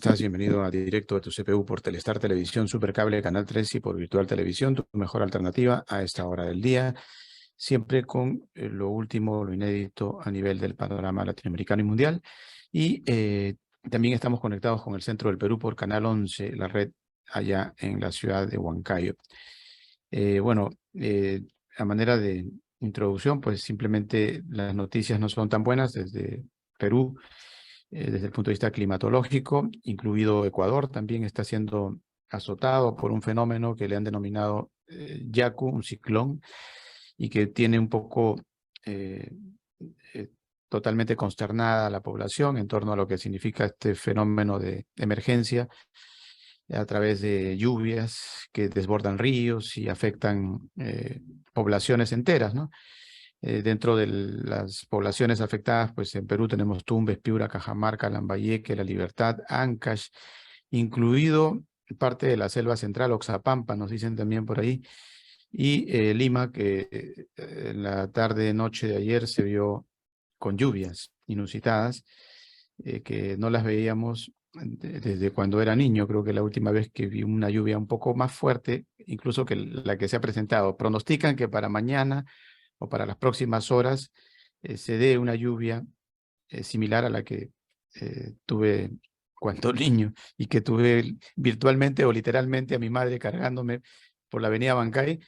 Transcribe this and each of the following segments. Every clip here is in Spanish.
estás? Bienvenido a Directo de tu CPU por Telestar Televisión, Supercable, Canal 3 y por Virtual Televisión, tu mejor alternativa a esta hora del día, siempre con lo último, lo inédito a nivel del panorama latinoamericano y mundial. Y también estamos conectados con el centro del Perú por Canal 11, la red allá en la ciudad de Huancayo. A manera de introducción, pues simplemente las noticias no son tan buenas desde Perú. Desde el punto de vista climatológico, incluido Ecuador, también está siendo azotado por un fenómeno que le han denominado Yaku, un ciclón, y que tiene un poco eh, totalmente consternada a la población en torno a lo que significa este fenómeno de emergencia a través de lluvias que desbordan ríos y afectan poblaciones enteras, ¿no? Dentro de las poblaciones afectadas, pues en Perú tenemos Tumbes, Piura, Cajamarca, Lambayeque, La Libertad, Ancash, incluido parte de la selva central, Oxapampa, nos dicen también por ahí, y Lima, que en la tarde-noche de ayer se vio con lluvias inusitadas, que no las veíamos desde cuando era niño. Creo que la última vez que vi una lluvia un poco más fuerte, incluso que la que se ha presentado. Pronostican que para mañana o para las próximas horas se dé una lluvia similar a la que tuve cuando niño y que tuve virtualmente o literalmente a mi madre cargándome por la avenida Bancay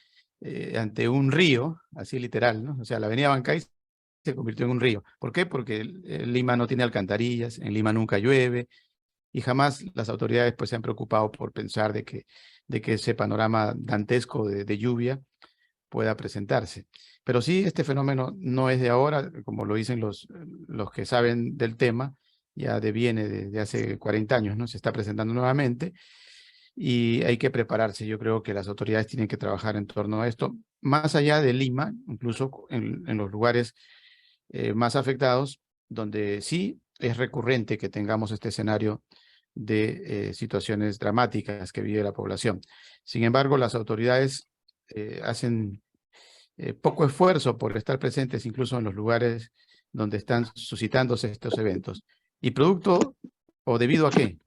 ante un río, así literal, ¿no? O sea, la avenida Bancay se convirtió en un río. ¿Por qué? Porque Lima no tiene alcantarillas, en Lima nunca llueve y jamás las autoridades pues se han preocupado por pensar de que ese panorama dantesco de lluvia pueda presentarse. Pero sí, este fenómeno no es de ahora, como lo dicen los que saben del tema, ya deviene de hace 40 años, ¿no? Se está presentando nuevamente y hay que prepararse. Yo creo que las autoridades tienen que trabajar en torno a esto, más allá de Lima, incluso en los lugares más afectados, donde sí es recurrente que tengamos este escenario de situaciones dramáticas que vive la población. Sin embargo, las autoridades hacen poco esfuerzo por estar presentes incluso en los lugares donde están suscitándose estos eventos. ¿Y producto o debido a qué?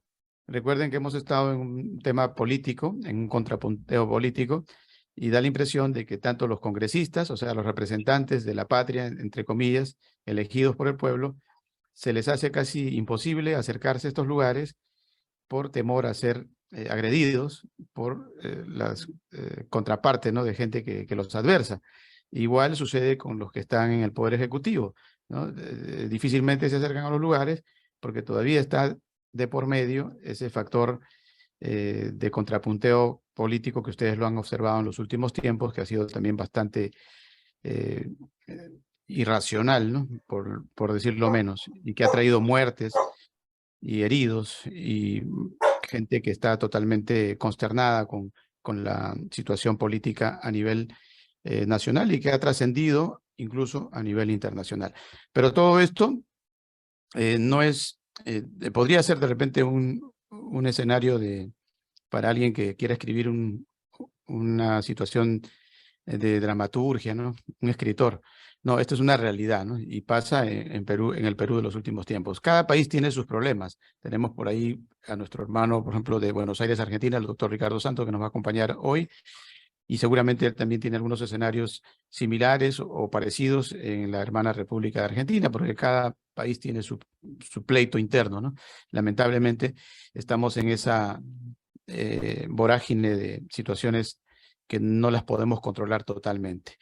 Recuerden que hemos estado en un tema político, en un contrapunteo político, y da la impresión de que tanto los congresistas, o sea, los representantes de la patria, entre comillas, elegidos por el pueblo, se les hace casi imposible acercarse a estos lugares por temor a ser agredidos por las contrapartes, ¿no? De gente que los adversa. Igual sucede con los que están en el Poder Ejecutivo, ¿no? Difícilmente se acercan a los lugares porque todavía está de por medio ese factor de contrapunteo político que ustedes lo han observado en los últimos tiempos, que ha sido también bastante eh, irracional, ¿no? Por decirlo menos, y que ha traído muertes y heridos y gente que está totalmente consternada con la situación política a nivel nacional y que ha trascendido incluso a nivel internacional. Pero todo esto no es, podría ser de repente un escenario para alguien que quiera escribir una situación de dramaturgia, ¿no? Un escritor. No, esto es una realidad, ¿no? Y pasa en Perú, en el Perú de los últimos tiempos. Cada país tiene sus problemas. Tenemos por ahí a nuestro hermano, por ejemplo, de Buenos Aires, Argentina, el doctor Ricardo Santos, que nos va a acompañar hoy. Y seguramente él también tiene algunos escenarios similares o parecidos en la hermana República de Argentina, porque cada país tiene su pleito interno, ¿no? Lamentablemente estamos en esa vorágine de situaciones que no las podemos controlar totalmente.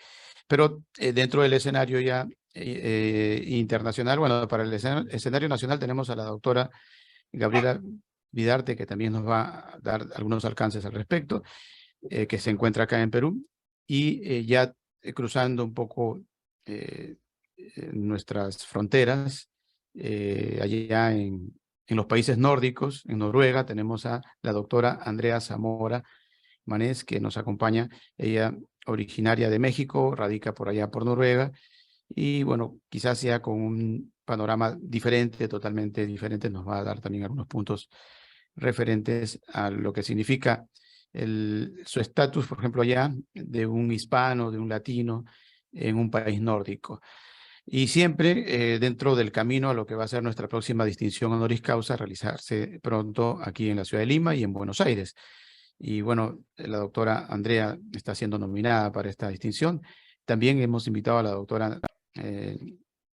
Pero dentro del escenario ya internacional, bueno, para el escenario nacional tenemos a la doctora Gabriela Vidarte, que también nos va a dar algunos alcances al respecto, que se encuentra acá en Perú, y ya cruzando un poco nuestras fronteras, allá en los países nórdicos, en Noruega, tenemos a la doctora Andrea Zamora Manés, que nos acompaña. Ella originaria de México, radica por allá por Noruega, y bueno, quizás sea con un panorama diferente, totalmente diferente, nos va a dar también algunos puntos referentes a lo que significa su estatus, por ejemplo, allá, de un hispano, de un latino, en un país nórdico. Y siempre dentro del camino a lo que va a ser nuestra próxima distinción honoris causa, realizarse pronto aquí en la ciudad de Lima y en Buenos Aires. Y bueno, la doctora Andrea está siendo nominada para esta distinción. También hemos invitado a la doctora eh,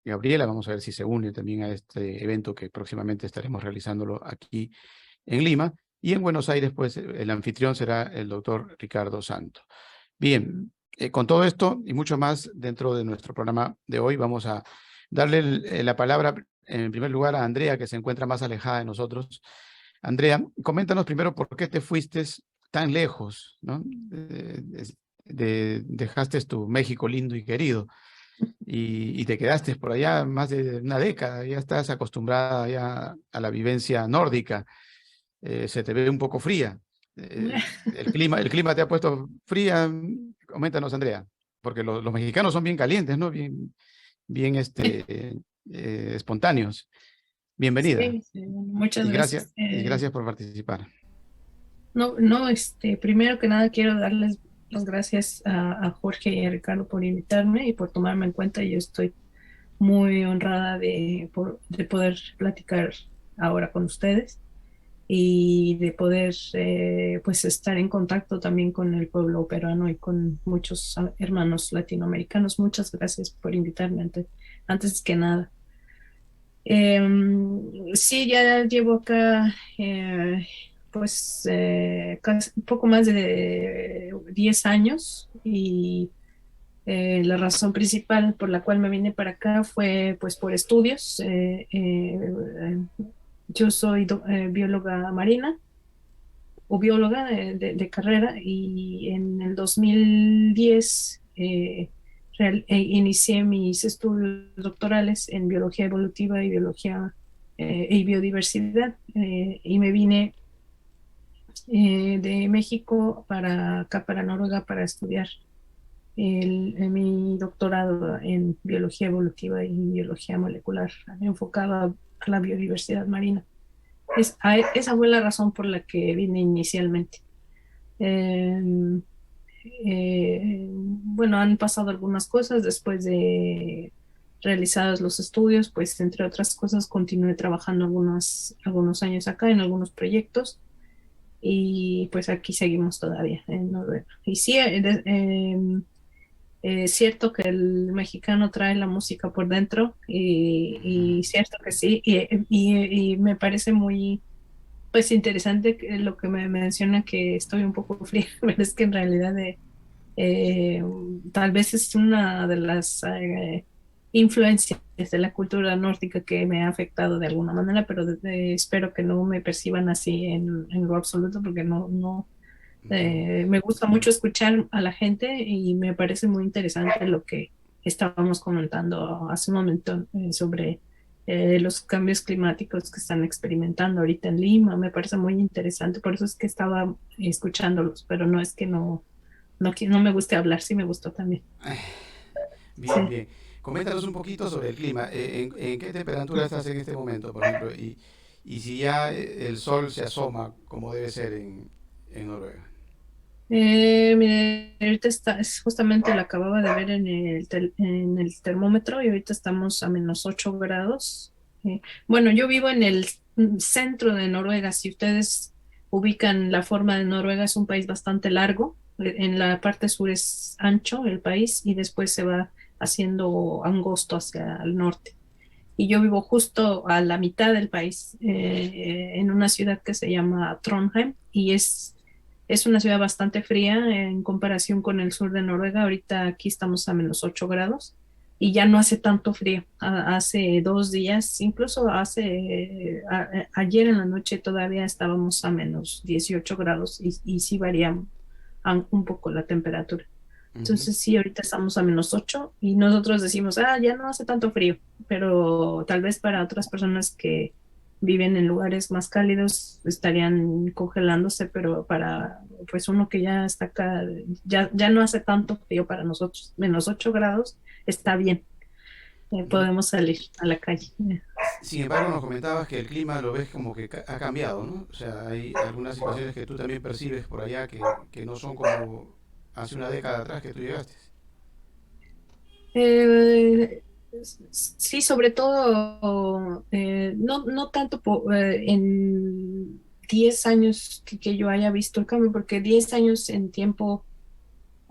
Gabriela, vamos a ver si se une también a este evento que próximamente estaremos realizándolo aquí en Lima. Y en Buenos Aires, pues el anfitrión será el doctor Ricardo Santo. Bien, con todo esto y mucho más dentro de nuestro programa de hoy, vamos a darle la palabra en primer lugar a Andrea, que se encuentra más alejada de nosotros. Andrea, coméntanos primero por qué te fuiste tan lejos, ¿no? Dejaste tu México lindo y querido y te quedaste por allá más de una década, ya estás acostumbrada ya a la vivencia nórdica, se te ve un poco fría. El clima te ha puesto fría. Coméntanos, Andrea, porque los mexicanos son bien calientes, ¿no? Bien espontáneos. Bienvenida Sí, sí, bueno, muchas gracias. y gracias por participar. No, no, primero que nada quiero darles las gracias a Jorge y a Ricardo por invitarme y por tomarme en cuenta. Yo estoy muy honrada de poder platicar ahora con ustedes y de poder pues estar en contacto también con el pueblo peruano y con muchos hermanos latinoamericanos. Muchas gracias por invitarme antes que nada. Sí, ya llevo acá un poco más de 10 años y la razón principal por la cual me vine para acá fue pues por estudios. Yo soy bióloga marina o bióloga de carrera y en el 2010 inicié mis estudios doctorales en biología evolutiva y biología y biodiversidad y me vine de México para acá, para Noruega, para estudiar mi doctorado en biología evolutiva y biología molecular enfocada a la biodiversidad marina. Esa fue la razón por la que vine inicialmente. Eh, bueno, han pasado algunas cosas después de realizados los estudios, pues entre otras cosas continué trabajando algunos años acá en algunos proyectos y pues aquí seguimos todavía en Noruega. Y sí, es cierto que el mexicano trae la música por dentro y cierto que sí, y me parece muy pues interesante lo que me menciona que estoy un poco fría, pero es que en realidad eh, tal vez es una de las influencias de la cultura nórdica que me ha afectado de alguna manera, pero espero que no me perciban así en lo absoluto, porque no, Ujú. me gusta mucho escuchar a la gente y me parece muy interesante lo que estábamos comentando hace un momento sobre los cambios climáticos que están experimentando ahorita en Lima. Me parece muy interesante, por eso es que estaba escuchándolos, pero no es que no me guste hablar, sí me gustó también. Bien, Sí. bien. Coméntanos un poquito sobre el clima. En qué temperatura estás en este momento, por ejemplo? Y si ya el sol se asoma como debe ser en Noruega. Mire, ahorita es justamente lo acababa de ver en el termómetro y ahorita estamos a -8 grados. Bueno, yo vivo en el centro de Noruega. Si ustedes ubican la forma de Noruega, es un país bastante largo. En la parte sur es ancho el país y después se va haciendo angosto hacia el norte. Y yo vivo justo a la mitad del país, en una ciudad que se llama Trondheim, y es una ciudad bastante fría en comparación con el sur de Noruega. Ahorita aquí estamos a -8 grados y ya no hace tanto frío. Hace 2 días, incluso ayer en la noche todavía estábamos a -18 grados y sí varía un poco la temperatura. Ujú. Entonces sí, ahorita estamos a -8 y nosotros decimos, ya no hace tanto frío, pero tal vez para otras personas que viven en lugares más cálidos estarían congelándose, pero para pues uno que ya está acá, ya no hace tanto frío para nosotros. -8 grados está bien, Ujú. podemos salir a la calle. Sin embargo, nos comentabas que el clima lo ves como que ha cambiado, ¿no? O sea, hay algunas situaciones que tú también percibes por allá que no son como hace una década atrás que tú llegaste. Sí, sobre todo, no tanto en 10 años que yo haya visto el cambio, porque 10 años en tiempo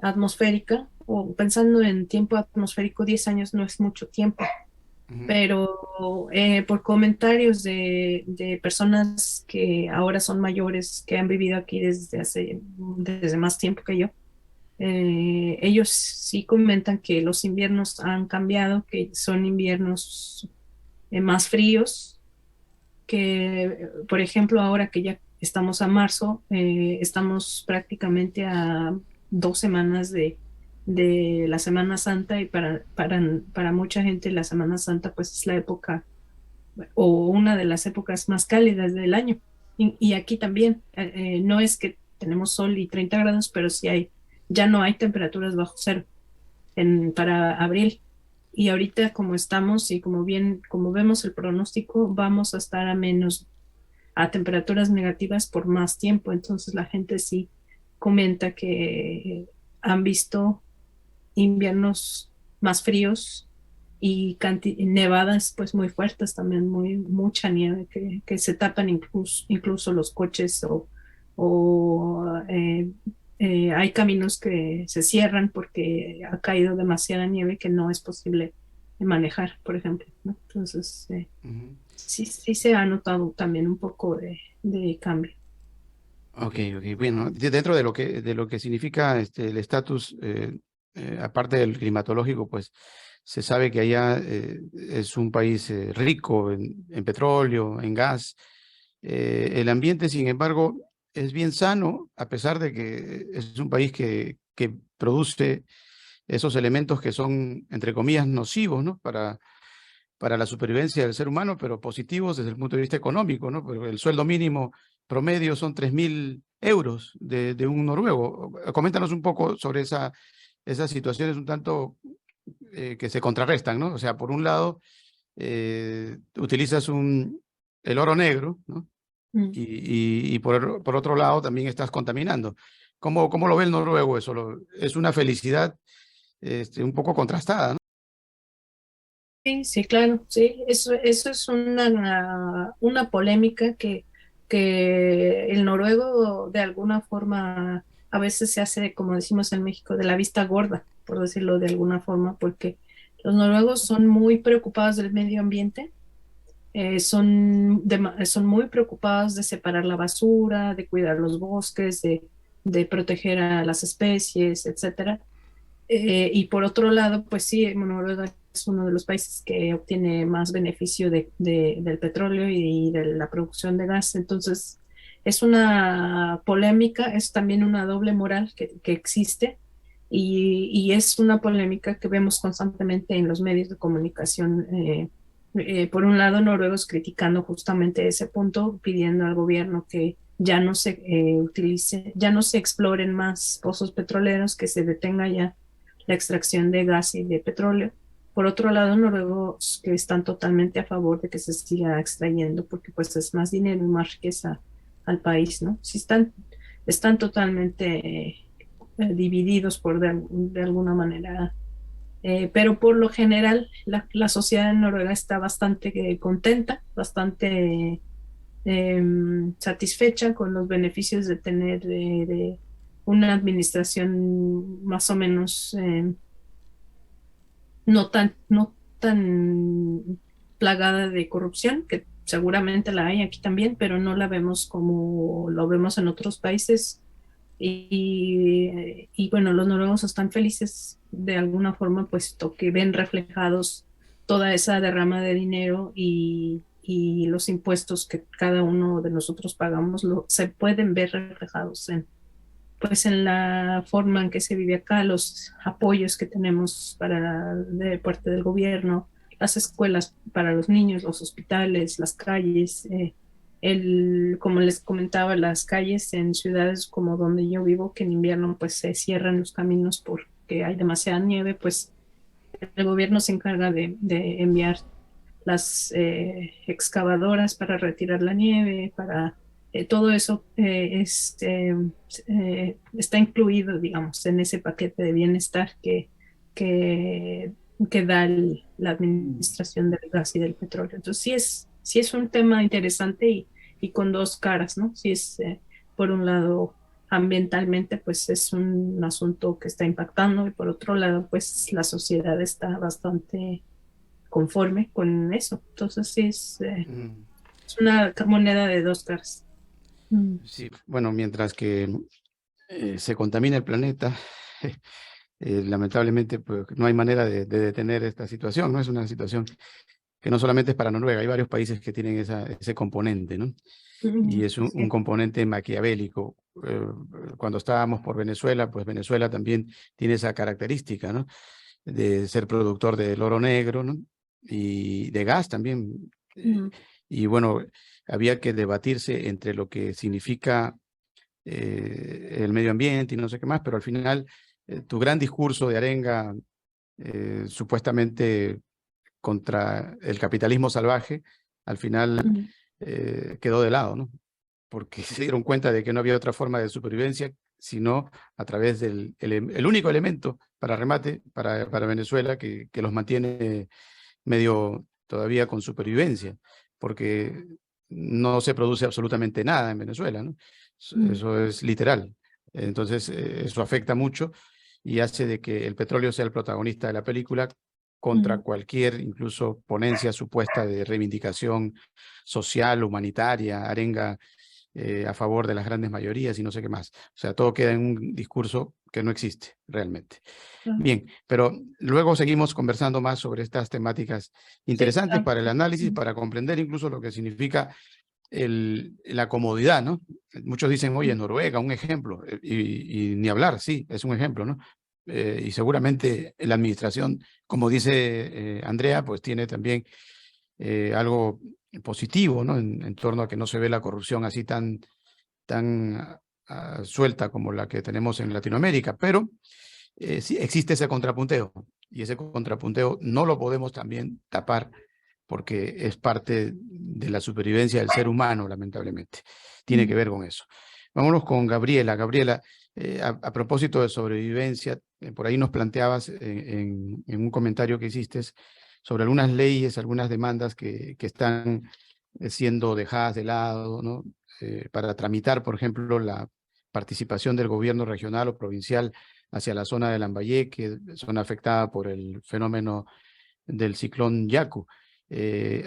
atmosférica, o pensando en tiempo atmosférico, 10 años no es mucho tiempo, Ujú, pero por comentarios de personas que ahora son mayores, que han vivido aquí desde más tiempo que yo, ellos sí comentan que los inviernos han cambiado, que son inviernos más fríos, que por ejemplo ahora que ya estamos a marzo, estamos prácticamente a 2 semanas de la Semana Santa y para mucha gente la Semana Santa pues es la época o una de las épocas más cálidas del año. Y aquí también, no es que tenemos sol y 30 grados, pero sí ya no hay temperaturas bajo cero para abril. Y ahorita como estamos y como vemos el pronóstico, vamos a estar a temperaturas negativas por más tiempo. Entonces la gente sí comenta que han visto inviernos más fríos y nevadas pues muy fuertes también, mucha nieve que se tapan incluso los coches o hay caminos que se cierran porque ha caído demasiada nieve que no es posible manejar, por ejemplo, ¿no? Entonces, ujú. sí se ha notado también un poco de cambio. Ok, ok, bueno, dentro de lo que significa el estatus, aparte del climatológico, pues se sabe que allá es un país rico en petróleo, en gas. El ambiente, sin embargo, es bien sano, a pesar de que es un país que produce esos elementos que son, entre comillas, nocivos, ¿no? Para la supervivencia del ser humano, pero positivos desde el punto de vista económico, ¿no? Porque el sueldo mínimo promedio son 3.000 euros de un noruego. Coméntanos un poco sobre esas situaciones un tanto que se contrarrestan, ¿no? O sea, por un lado, utilizas el oro negro, ¿no? Mm. Y por otro lado también estás contaminando. ¿Cómo lo ve el noruego eso? Es una felicidad un poco contrastada, ¿no? Sí, sí, claro, sí, eso es una polémica que el noruego de alguna forma a veces se hace, como decimos en México, de la vista gorda, por decirlo de alguna forma, porque los noruegos son muy preocupados del medio ambiente, son muy preocupados de separar la basura, de cuidar los bosques, de proteger a las especies, etcétera. Y por otro lado, pues sí, Noruega es uno de los países que obtiene más beneficio del petróleo y de la producción de gas. Entonces, es una polémica, es también una doble moral que existe y es una polémica que vemos constantemente en los medios de comunicación. Por un lado, noruegos criticando justamente ese punto, pidiendo al gobierno que ya no se ya no se exploren más pozos petroleros, que se detenga ya la extracción de gas y de petróleo. Por otro lado, noruegos que están totalmente a favor de que se siga extrayendo porque pues es más dinero y más riqueza al país, ¿no? Sí están totalmente divididos de alguna manera, pero por lo general la sociedad en Noruega está bastante contenta, bastante satisfecha con los beneficios de tener una administración más o menos no tan plagada de corrupción, que seguramente la hay aquí también, pero no la vemos como lo vemos en otros países. Y bueno, los noruegos están felices de alguna forma, puesto que ven reflejados toda esa derrama de dinero y los impuestos que cada uno de nosotros pagamos, se pueden ver reflejados pues en la forma en que se vive acá, los apoyos que tenemos de parte del gobierno, las escuelas para los niños, los hospitales, las calles, como les comentaba, las calles en ciudades como donde yo vivo, que en invierno pues se cierran los caminos porque hay demasiada nieve, pues el gobierno se encarga de enviar las excavadoras para retirar la nieve, para todo eso está incluido, digamos, en ese paquete de bienestar que que da la administración del gas y del petróleo. Entonces sí es un tema interesante y con dos caras, ¿no? Sí es, por un lado, ambientalmente, pues es un asunto que está impactando y por otro lado, pues la sociedad está bastante conforme con eso. Entonces sí Mm, es una moneda de dos caras. Mm. sí, bueno, mientras que se contamina el planeta, lamentablemente pues, no hay manera de detener esta situación, ¿no? Es una situación que no solamente es para Noruega, hay varios países que tienen ese componente, ¿no? Y Mm, es un sí. componente maquiavélico. Cuando estábamos por Venezuela, pues Venezuela también tiene esa característica, ¿no? De ser productor del oro negro, ¿no? Y de gas también. Mm, Y bueno, había que debatirse entre lo que significa el medio ambiente y no sé qué más, pero al final tu gran discurso de arenga supuestamente contra el capitalismo salvaje, al final mm, quedó de lado, ¿no? Porque se dieron cuenta de que no había otra forma de supervivencia sino a través del el único elemento para remate para Venezuela que los mantiene medio todavía con supervivencia, porque no se produce absolutamente nada en Venezuela, ¿no? mm, Eso es literal. Entonces, eso afecta mucho y hace de que el petróleo sea el protagonista de la película contra mm, cualquier, incluso ponencia supuesta de reivindicación social, humanitaria, arenga a favor de las grandes mayorías y no sé qué más. O sea, todo queda en un discurso que no existe realmente. ah, Bien, pero luego seguimos conversando más sobre estas temáticas sí, interesantes para el análisis, mm, para comprender incluso lo que significa la comodidad, ¿no? Muchos dicen, oye, mm, Noruega, un ejemplo, y ni hablar, sí, es un ejemplo, ¿no? Y seguramente la administración, como dice Andrea, pues tiene también algo positivo, ¿no? En torno a que no se ve la corrupción así tan suelta como la que tenemos en Latinoamérica, pero sí existe ese contrapunteo y ese contrapunteo no lo podemos también tapar porque es parte de la supervivencia del ser humano, lamentablemente. Tiene que mm. ver con eso. Vámonos con Gabriela. Gabriela, a propósito de sobrevivencia, por ahí nos planteabas en un comentario que hiciste sobre algunas leyes, algunas demandas que están siendo dejadas de lado, ¿no? Para tramitar, por ejemplo, la participación del gobierno regional o provincial hacia la zona de Lambayeque, zona afectada por el fenómeno del ciclón Yaku.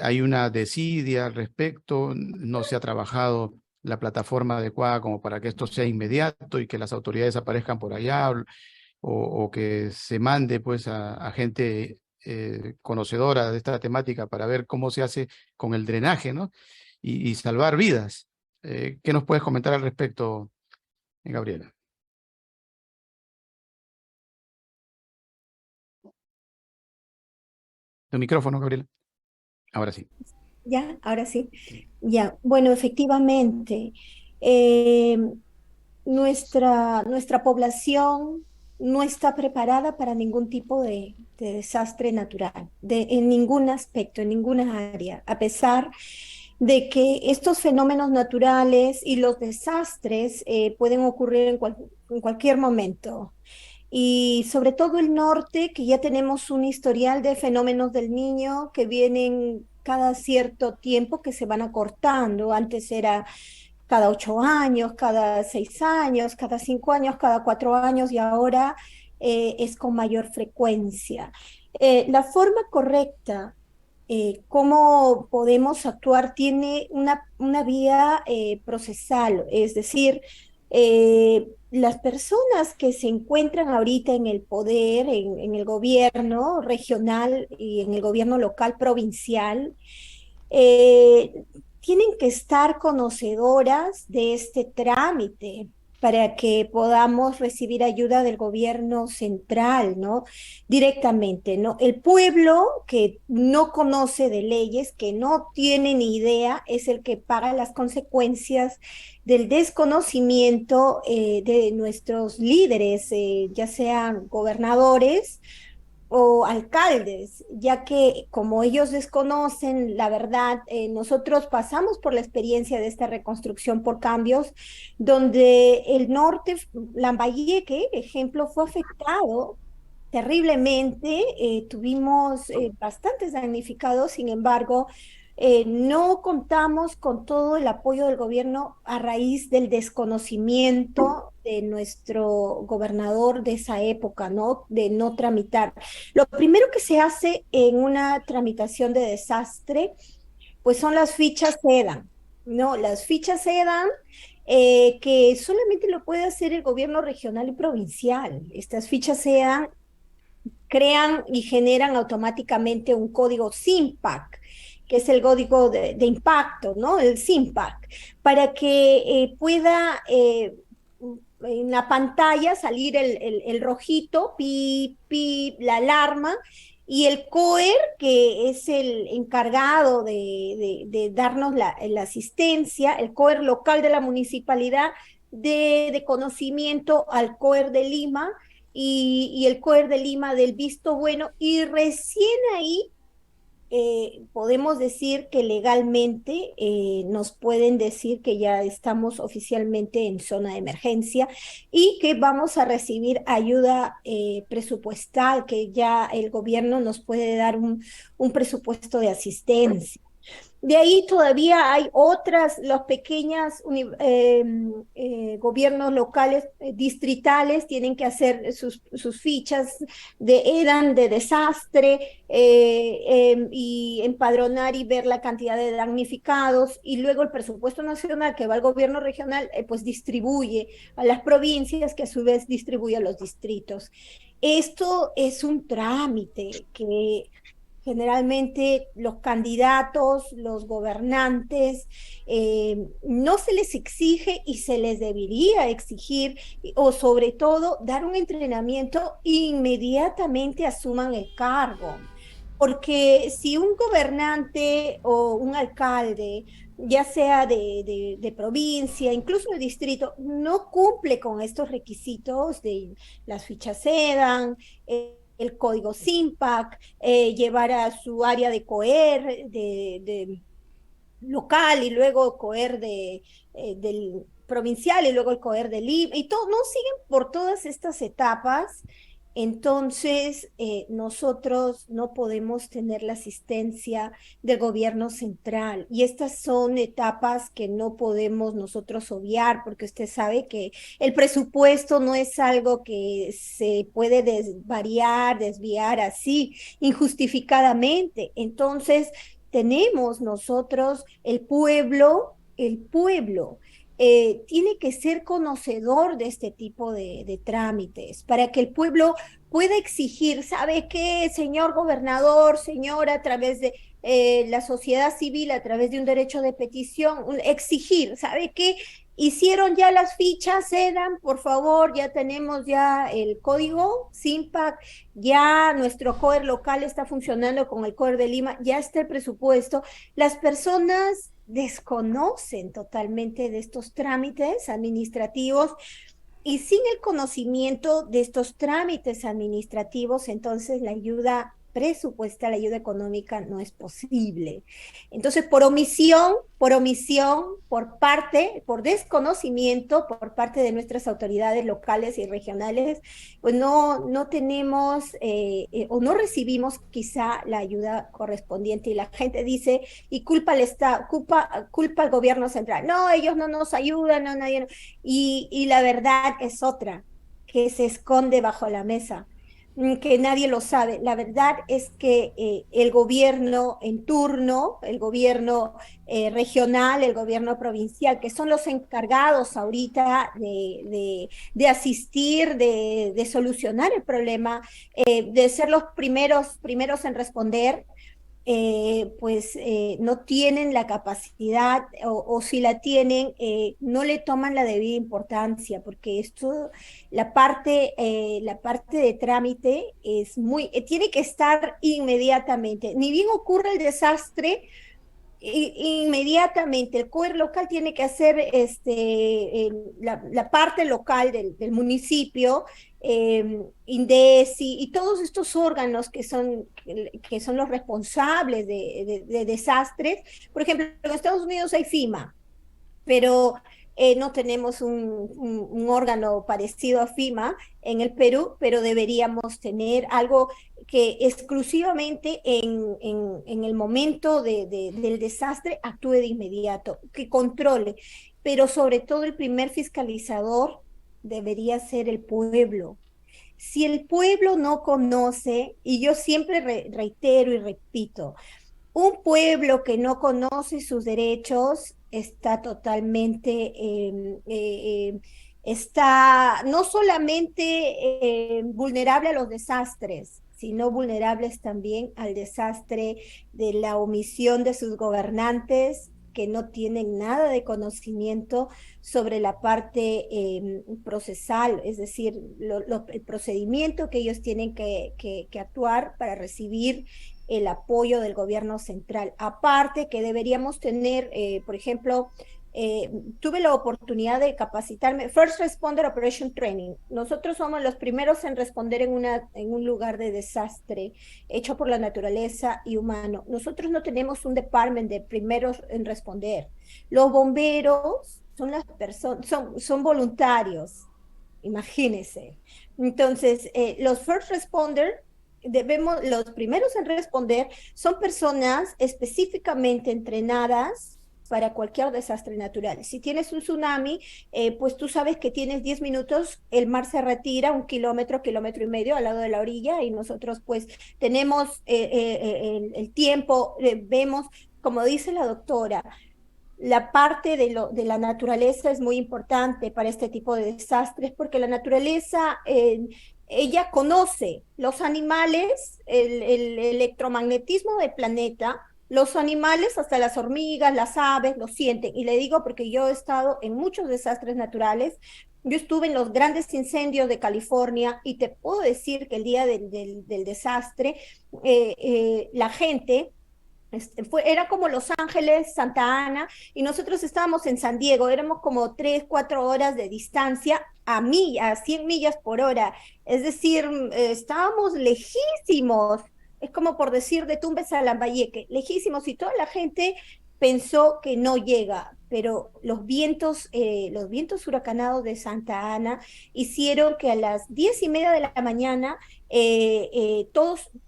Hay una desidia al respecto, no se ha trabajado la plataforma adecuada como para que esto sea inmediato y que las autoridades aparezcan por allá o que se mande pues a gente conocedora de esta temática para ver cómo se hace con el drenaje, ¿no? Y salvar vidas. ¿Qué nos puedes comentar al respecto, Gabriela? Tu micrófono, Gabriela. Ahora sí. Ya, ahora sí. Sí. Ya, bueno, efectivamente, eh, nuestra población no está preparada para ningún tipo de desastre natural, en ningún aspecto, en ninguna área, a pesar de que estos fenómenos naturales y los desastres pueden ocurrir en cualquier momento. Y sobre todo el norte, que ya tenemos un historial de fenómenos del niño que vienen cada cierto tiempo, que se van acortando. Antes era cada 8 años, cada 6 años, cada 5 años, cada 4 años, y ahora es con mayor frecuencia. La forma correcta, cómo podemos actuar, tiene una vía procesal, es decir, las personas que se encuentran ahorita en el poder, en el gobierno regional y en el gobierno local provincial, eh, tienen que estar conocedoras de este trámite para que podamos recibir ayuda del gobierno central, ¿no? Directamente, ¿no? El pueblo que no conoce de leyes, que no tiene ni idea, es el que paga las consecuencias del desconocimiento de nuestros líderes, ya sean gobernadores o alcaldes, ya que como ellos desconocen la verdad, nosotros pasamos por la experiencia de esta reconstrucción por cambios, donde el norte, Lambayeque, ejemplo, fue afectado terriblemente, tuvimos bastantes damnificados, sin embargo, no contamos con todo el apoyo del gobierno a raíz del desconocimiento de nuestro gobernador de esa época, ¿no? De no tramitar. Lo primero que se hace en una tramitación de desastre, pues son las fichas SEDAN, ¿no? Las fichas SEDAN que solamente lo puede hacer el gobierno regional y provincial. Estas fichas SEDAN crean y generan automáticamente un código SIMPAC, que es el código de impacto, ¿no? El SIMPAC, para que pueda en la pantalla salir el rojito, pi, pi, la alarma, y el COER, que es el encargado de darnos la asistencia, el COER local de la municipalidad, de conocimiento al COER de Lima, y el COER de Lima del visto bueno, y recién ahí podemos decir que legalmente nos pueden decir que ya estamos oficialmente en zona de emergencia y que vamos a recibir ayuda presupuestal, que ya el gobierno nos puede dar un presupuesto de asistencia. De ahí todavía hay otras, los pequeños gobiernos locales, distritales, tienen que hacer sus fichas EDAN de desastre y empadronar y ver la cantidad de damnificados, y luego el presupuesto nacional que va al gobierno regional, pues distribuye a las provincias, que a su vez distribuye a los distritos. Esto es un trámite que generalmente los candidatos, los gobernantes, no se les exige y se les debería exigir, o sobre todo dar un entrenamiento e inmediatamente asuman el cargo. Porque si un gobernante o un alcalde, ya sea de provincia, incluso de distrito, no cumple con estos requisitos de las fichas SEDAN, el código SIMPAC, llevar a su área de COER de local, y luego COER del provincial, y luego el COER del Lima, y todo, no siguen por todas estas etapas. Entonces, nosotros no podemos tener la asistencia del gobierno central, y estas son etapas que no podemos nosotros obviar, porque usted sabe que el presupuesto no es algo que se puede desviar así injustificadamente. Entonces, tenemos nosotros el pueblo tiene que ser conocedor de este tipo de trámites, para que el pueblo pueda exigir, ¿sabe qué, señor gobernador, señora, a través de la sociedad civil, a través de un derecho de petición, exigir, ¿sabe qué? Hicieron ya las fichas, SEDAN, por favor, ya tenemos ya el código SIMPAC, ya nuestro COER local está funcionando con el COER de Lima, ya está el presupuesto. Las personas desconocen totalmente de estos trámites administrativos, y sin el conocimiento de estos trámites administrativos, entonces la ayuda presupuestal, la ayuda económica no es posible. Entonces, por desconocimiento por parte de nuestras autoridades locales y regionales, pues no tenemos o no recibimos quizá la ayuda correspondiente, y la gente dice, y culpa al Estado, culpa al gobierno central. No, ellos no nos ayudan, no, nadie. No. Y la verdad es otra, que se esconde bajo la mesa, que nadie lo sabe. La verdad es que el gobierno en turno, el gobierno regional, el gobierno provincial, que son los encargados ahorita de asistir, de solucionar el problema, de ser los primeros en responder, pues no tienen la capacidad, o si la tienen, no le toman la debida importancia, porque esto, la parte de trámite es tiene que estar inmediatamente. Ni bien ocurre el desastre, inmediatamente el COER local tiene que hacer la parte local del municipio, INDECI y todos estos órganos que son los responsables de desastres. Por ejemplo, en Estados Unidos hay FEMA, pero No tenemos un órgano parecido a FEMA en el Perú, pero deberíamos tener algo que exclusivamente en el momento del desastre actúe de inmediato, que controle, pero sobre todo el primer fiscalizador debería ser el pueblo. Si el pueblo no conoce, y yo siempre reitero y repito, un pueblo que no conoce sus derechos está totalmente, está no solamente vulnerable a los desastres, sino vulnerables también al desastre de la omisión de sus gobernantes que no tienen nada de conocimiento sobre la parte procesal, es decir, el procedimiento que ellos tienen que actuar para recibir el apoyo del gobierno central. Aparte que deberíamos tener, por ejemplo, tuve la oportunidad de capacitarme, First Responder Operation Training. Nosotros somos los primeros en responder en un lugar de desastre hecho por la naturaleza y humano. Nosotros no tenemos un department de primeros en responder. Los bomberos son las personas, son voluntarios, imagínense. Entonces, los first responders los primeros en responder son personas específicamente entrenadas para cualquier desastre natural. Si tienes un tsunami, pues tú sabes que tienes 10 minutos, el mar se retira 1 kilómetro, 1,5 kilómetros al lado de la orilla y nosotros pues tenemos el tiempo, vemos, como dice la doctora, la parte de la naturaleza es muy importante para este tipo de desastres porque la naturaleza, ella conoce los animales, el electromagnetismo del planeta, los animales, hasta las hormigas, las aves, lo sienten. Y le digo porque yo he estado en muchos desastres naturales. Yo estuve en los grandes incendios de California y te puedo decir que el día del desastre, la gente era como Los Ángeles, Santa Ana, y nosotros estábamos en San Diego, éramos como 3, 4 horas de distancia a 100 millas por hora, es decir, estábamos lejísimos, es como por decir de Tumbes a Lambayeque, lejísimos, y toda la gente pensó que no llega, pero los vientos huracanados de Santa Ana hicieron que a las 10:30 de la mañana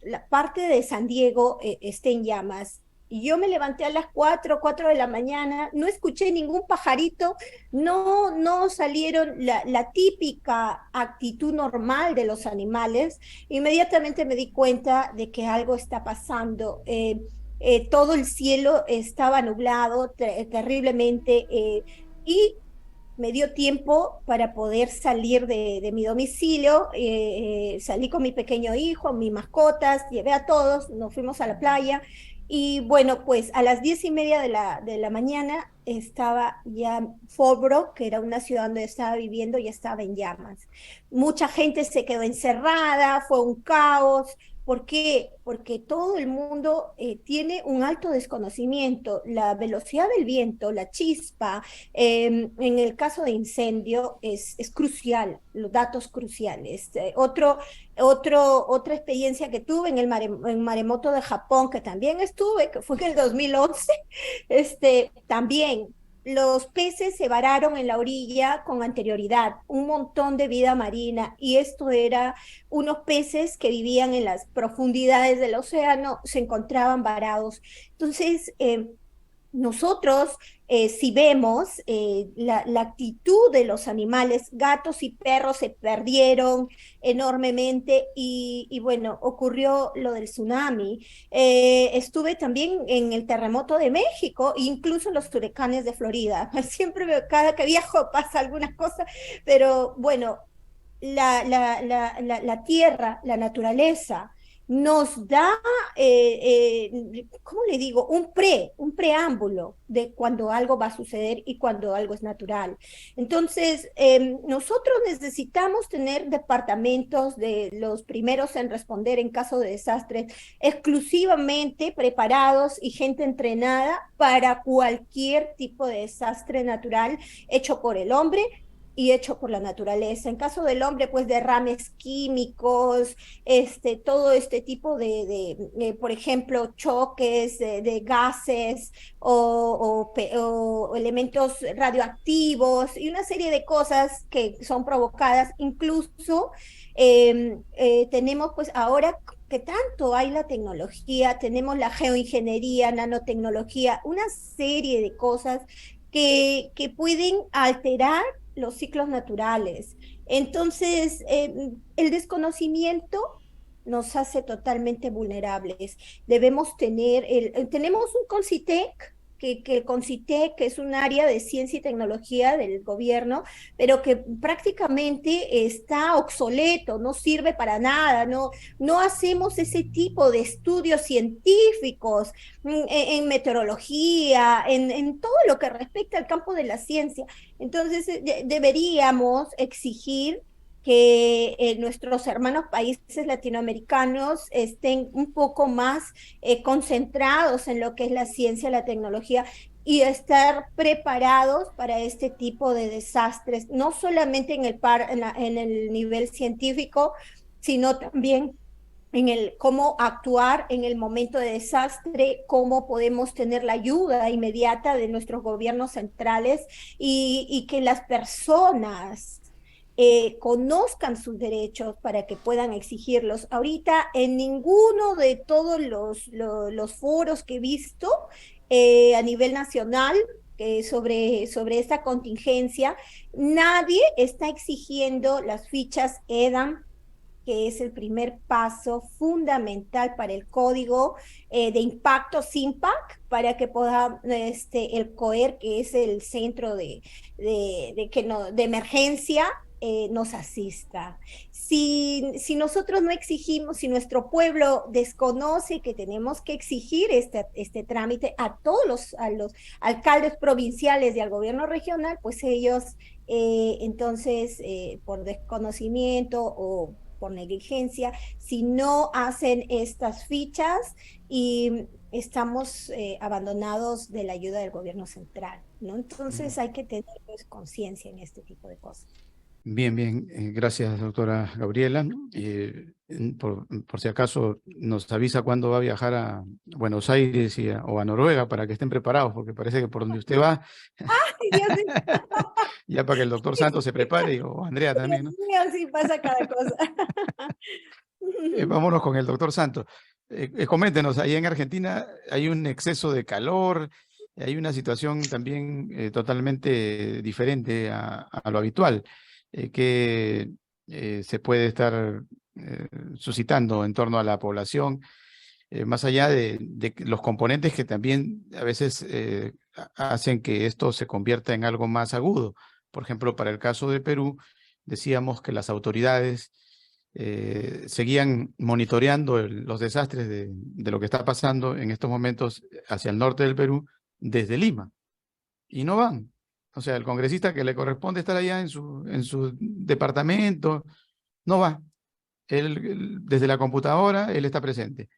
la parte de San Diego esté en llamas. Y yo me levanté a las 4 de la mañana, no escuché ningún pajarito, no salieron la típica actitud normal de los animales. Inmediatamente me di cuenta de que algo está pasando. Todo el cielo estaba nublado terriblemente y me dio tiempo para poder salir de mi domicilio, salí con mi pequeño hijo, mis mascotas, llevé a todos, nos fuimos a la playa y bueno, pues a las 10:30 de la mañana estaba ya Fallbrook, que era una ciudad donde estaba viviendo, y estaba en llamas. Mucha gente se quedó encerrada, fue un caos. ¿Por qué? Porque todo el mundo tiene un alto desconocimiento. La velocidad del viento, la chispa, en el caso de incendio es crucial, los datos cruciales. Otra experiencia que tuve en el maremoto de Japón, que también estuve, que fue en el 2011, también los peces se vararon en la orilla con anterioridad, un montón de vida marina, y esto era unos peces que vivían en las profundidades del océano, se encontraban varados. Entonces, nosotros, si vemos la actitud de los animales, gatos y perros se perdieron enormemente y bueno, ocurrió lo del tsunami. Estuve también en el terremoto de México, incluso en los huracanes de Florida. Siempre cada que viajo pasa alguna cosa, pero bueno, la tierra, la naturaleza, nos da, ¿cómo le digo? Un preámbulo de cuando algo va a suceder y cuando algo es natural. Entonces, nosotros necesitamos tener departamentos de los primeros en responder en caso de desastres exclusivamente preparados y gente entrenada para cualquier tipo de desastre natural hecho por el hombre y hecho por la naturaleza. En caso del hombre, pues derrames químicos, todo este tipo por ejemplo, choques de gases o elementos radioactivos y una serie de cosas que son provocadas. Incluso tenemos pues ahora que tanto hay la tecnología, tenemos la geoingeniería, nanotecnología, una serie de cosas que pueden alterar los ciclos naturales. Entonces, el desconocimiento nos hace totalmente vulnerables. Debemos tenemos un CONCITEC, que el CONCITEC es un área de ciencia y tecnología del gobierno, pero que prácticamente está obsoleto, no sirve para nada, no hacemos ese tipo de estudios científicos en meteorología, todo lo que respecta al campo de la ciencia. Entonces, deberíamos exigir que nuestros hermanos países latinoamericanos estén un poco más concentrados en lo que es la ciencia, la tecnología y estar preparados para este tipo de desastres, no solamente en el nivel científico, sino también en el cómo actuar en el momento de desastre, cómo podemos tener la ayuda inmediata de nuestros gobiernos centrales y que las personas conozcan sus derechos para que puedan exigirlos. Ahorita en ninguno de todos los foros que he visto a nivel nacional sobre esta contingencia, nadie está exigiendo las fichas EDAM, que es el primer paso fundamental para el código de impacto SIMPAC, para que pueda el COER, que es el centro de emergencia, nos asista. Si nosotros no exigimos, si nuestro pueblo desconoce que tenemos que exigir este trámite a a los alcaldes provinciales y al gobierno regional, pues ellos entonces por desconocimiento o por negligencia, si no hacen estas fichas y estamos abandonados de la ayuda del gobierno central, ¿no? Entonces hay que tener pues, conciencia en este tipo de cosas. Bien, bien. Gracias, doctora Gabriela. Por si acaso nos avisa cuándo va a viajar a Buenos Aires o a Noruega para que estén preparados, porque parece que por donde usted va, ¡Ay, Dios mío! ya para que el doctor Santos se prepare, o Andrea también, ¿no? Dios mío, sí pasa cada cosa. Vámonos con el doctor Santos. Coméntenos, ahí en Argentina hay un exceso de calor, hay una situación también totalmente diferente a lo habitual, que se puede estar suscitando en torno a la población, más allá de los componentes que también a veces hacen que esto se convierta en algo más agudo. Por ejemplo, para el caso de Perú, decíamos que las autoridades seguían monitoreando los desastres de lo que está pasando en estos momentos hacia el norte del Perú desde Lima, y no van. O sea, el congresista que le corresponde estar allá en su departamento, no va. Desde la computadora, él está presente.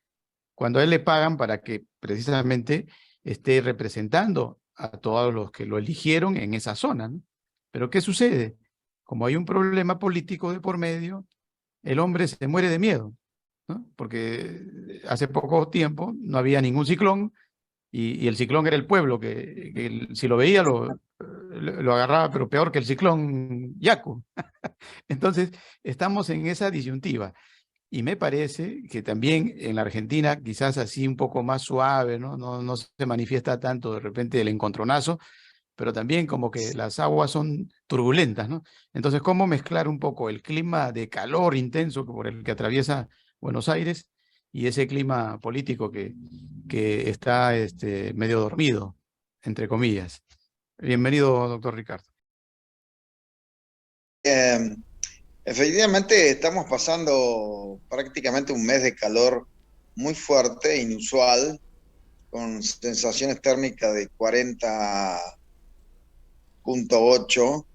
Cuando a él le pagan para que precisamente esté representando a todos los que lo eligieron en esa zona, ¿no? Pero ¿qué sucede? Como hay un problema político de por medio, el hombre se muere de miedo, ¿no? Porque hace poco tiempo no había ningún ciclón y el ciclón era el pueblo, que si lo veía lo agarraba, pero peor que el ciclón Yaku. Entonces, estamos en esa disyuntiva. Y me parece que también en la Argentina, quizás así un poco más suave, ¿no? No se manifiesta tanto de repente el encontronazo, pero también como que las aguas son turbulentas, ¿no? Entonces, ¿cómo mezclar un poco el clima de calor intenso por el que atraviesa Buenos Aires y ese clima político que está medio dormido, entre comillas? Bienvenido, doctor Ricardo. Efectivamente, estamos pasando prácticamente un mes de calor muy fuerte, inusual, con sensaciones térmicas de 40,8.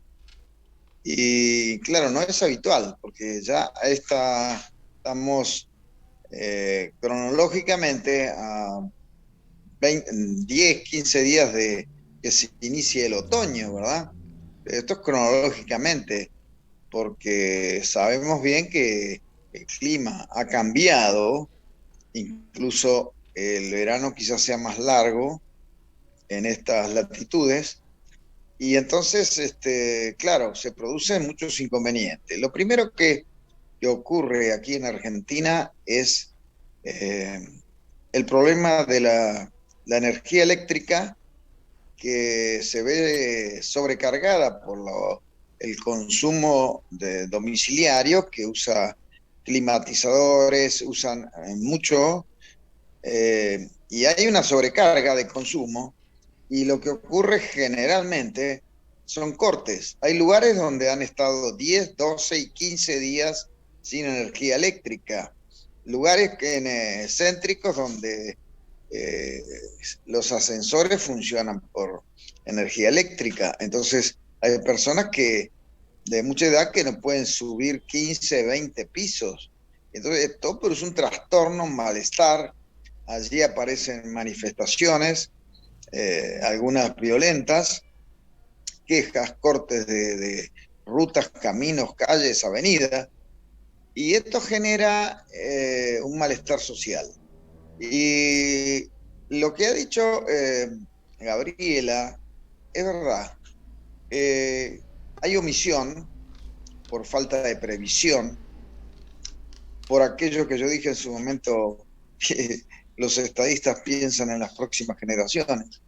Y claro, no es habitual, porque ya estamos cronológicamente a 10, 15 días de que se inicie el otoño, ¿verdad? Esto es cronológicamente, porque sabemos bien que el clima ha cambiado, incluso el verano quizás sea más largo en estas latitudes, y entonces, claro, se producen muchos inconvenientes. Lo primero que ocurre aquí en Argentina es eh, el problema de la energía eléctrica, que se ve sobrecargada por el consumo de domiciliario, que usa climatizadores, usan mucho, y hay una sobrecarga de consumo, y lo que ocurre generalmente son cortes. Hay lugares donde han estado 10, 12 y 15 días sin energía eléctrica, lugares céntricos donde eh, los ascensores funcionan por energía eléctrica. Entonces, hay personas de mucha edad que no pueden subir 15, 20 pisos. Entonces, esto pero es un trastorno, un malestar. Allí aparecen manifestaciones, algunas violentas, quejas, cortes de rutas, caminos, calles, avenidas, y esto genera un malestar social. Y lo que ha dicho Gabriela es verdad. Hay omisión por falta de previsión, por aquello que yo dije en su momento, que los estadistas piensan en las próximas generaciones.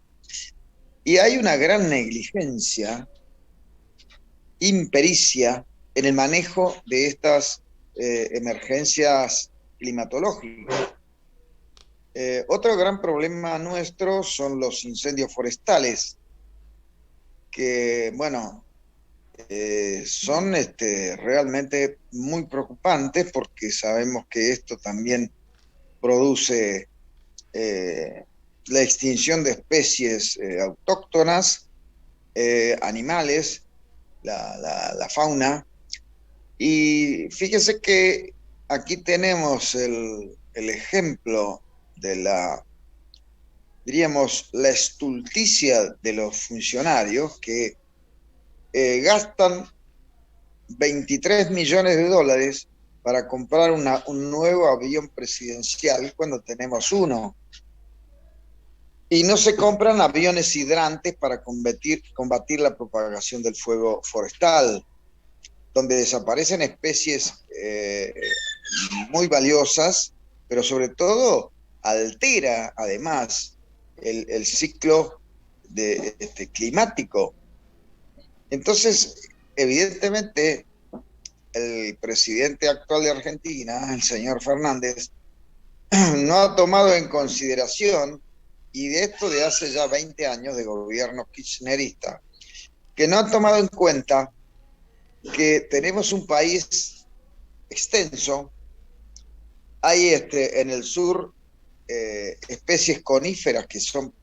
Y hay una gran negligencia, impericia en el manejo de estas emergencias climatológicas. Otro gran problema nuestro son los incendios forestales, que, bueno, son realmente muy preocupantes, porque sabemos que esto también produce la extinción de especies autóctonas, animales, la fauna. Y fíjese que aquí tenemos el ejemplo de diríamos, la estulticia de los funcionarios que gastan 23 millones de dólares para comprar un nuevo avión presidencial cuando tenemos uno. Y no se compran aviones hidrantes para combatir la propagación del fuego forestal, donde desaparecen especies muy valiosas, pero sobre todo altera además el ciclo climático. Entonces, evidentemente, el presidente actual de Argentina, el señor Fernández, no ha tomado en consideración, y de esto de hace ya 20 años de gobierno kirchnerista, que no ha tomado en cuenta que tenemos un país extenso. Hay en el sur especies coníferas que son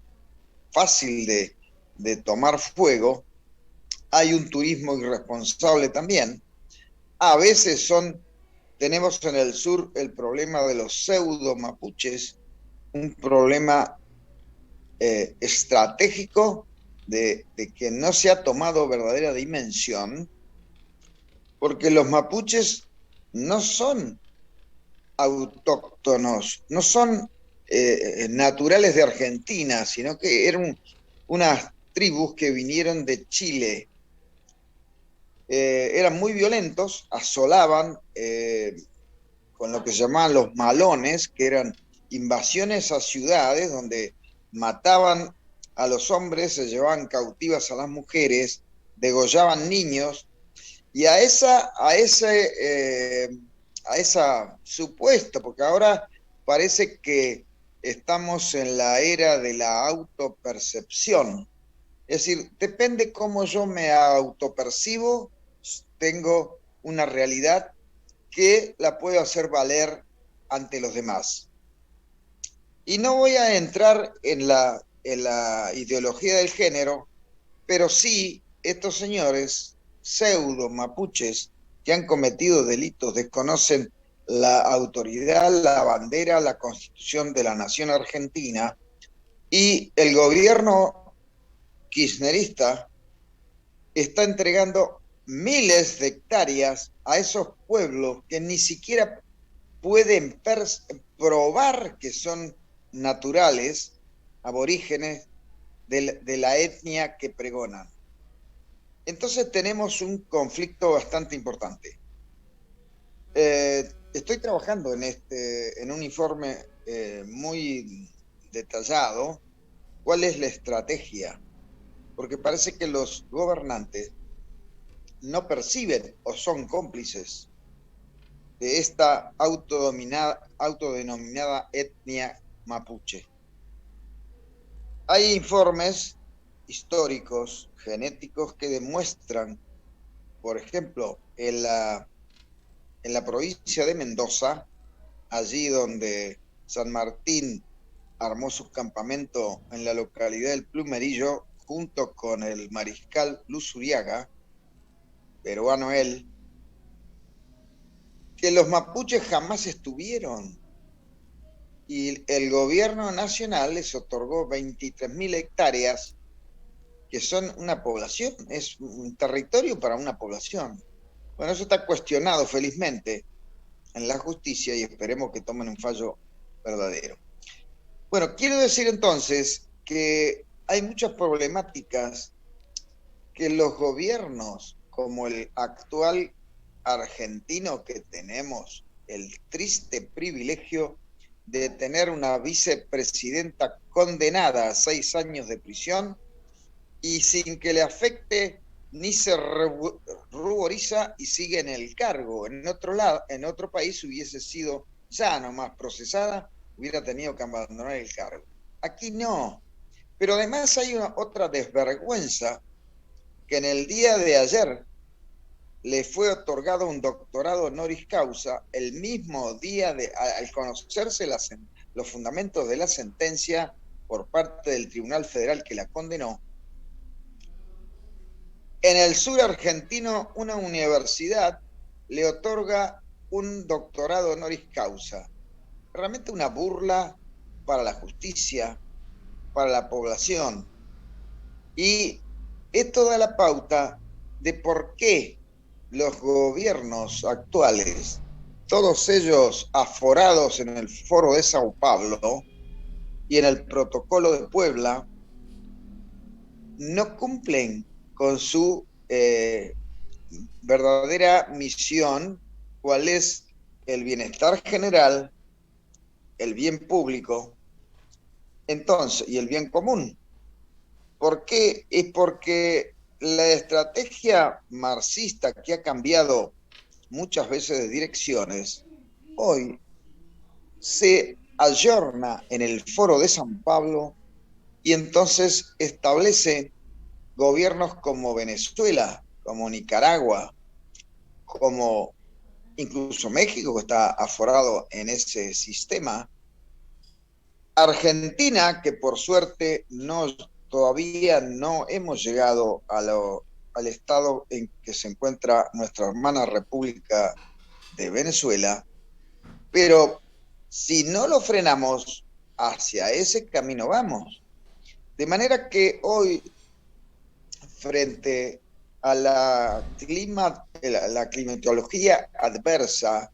fáciles de tomar fuego. Hay un turismo irresponsable también. A veces tenemos en el sur el problema de los pseudo mapuches, un problema estratégico de que no se ha tomado verdadera dimensión, porque los mapuches no son autóctonos, no son naturales de Argentina, sino que eran unas tribus que vinieron de Chile. Eran muy violentos, asolaban con lo que se llamaban los malones, que eran invasiones a ciudades donde mataban a los hombres, se llevaban cautivas a las mujeres, degollaban niños, y a esa supuesto, porque ahora parece que estamos en la era de la autopercepción. Es decir, depende cómo yo me autopercibo, tengo una realidad que la puedo hacer valer ante los demás. Y no voy a entrar en la ideología del género, pero sí estos señores pseudo mapuches que han cometido delitos desconocen la autoridad, la bandera, la constitución de la nación argentina, y el gobierno kirchnerista está entregando miles de hectáreas a esos pueblos que ni siquiera pueden probar que son naturales, aborígenes de la etnia que pregonan. Entonces tenemos un conflicto bastante importante. Estoy trabajando en un informe muy detallado. ¿Cuál es la estrategia? Porque parece que los gobernantes no perciben o son cómplices de esta autodenominada etnia mapuche. Hay informes históricos, genéticos, que demuestran, por ejemplo, en la provincia de Mendoza, allí donde San Martín armó su campamento en la localidad del Plumerillo, junto con el mariscal Luz Uriaga, peruano él, que los mapuches jamás estuvieron. Y el gobierno nacional les otorgó 23.000 hectáreas, que son una población, es un territorio para una población. Bueno, eso está cuestionado felizmente en la justicia y esperemos que tomen un fallo verdadero. Bueno, quiero decir entonces que hay muchas problemáticas que los gobiernos, como el actual argentino, que tenemos el triste privilegio de tener una vicepresidenta condenada a 6 años de prisión y sin que le afecte ni se ruboriza y sigue en el cargo. En otro lado, en otro país hubiese sido ya nomás procesada, hubiera tenido que abandonar el cargo. Aquí no. Pero además hay otra desvergüenza, que en el día de ayer le fue otorgado un doctorado honoris causa el mismo día al conocerse los fundamentos de la sentencia por parte del Tribunal Federal que la condenó. En el sur argentino, una universidad le otorga un doctorado honoris causa. Realmente una burla para la justicia, para la población. Y esto da la pauta de por qué los gobiernos actuales, todos ellos aforados en el Foro de Sao Paulo y en el Protocolo de Puebla, no cumplen con su verdadera misión, cuál es el bienestar general, el bien público, entonces, y el bien común. ¿Por qué? Es porque la estrategia marxista, que ha cambiado muchas veces de direcciones, hoy se ayorna en el Foro de San Pablo y entonces establece gobiernos como Venezuela, como Nicaragua, como incluso México, que está aforado en ese sistema, Argentina, que por suerte todavía no hemos llegado al estado en que se encuentra nuestra hermana República de Venezuela, pero si no lo frenamos, hacia ese camino vamos. De manera que hoy, frente a la climatología adversa,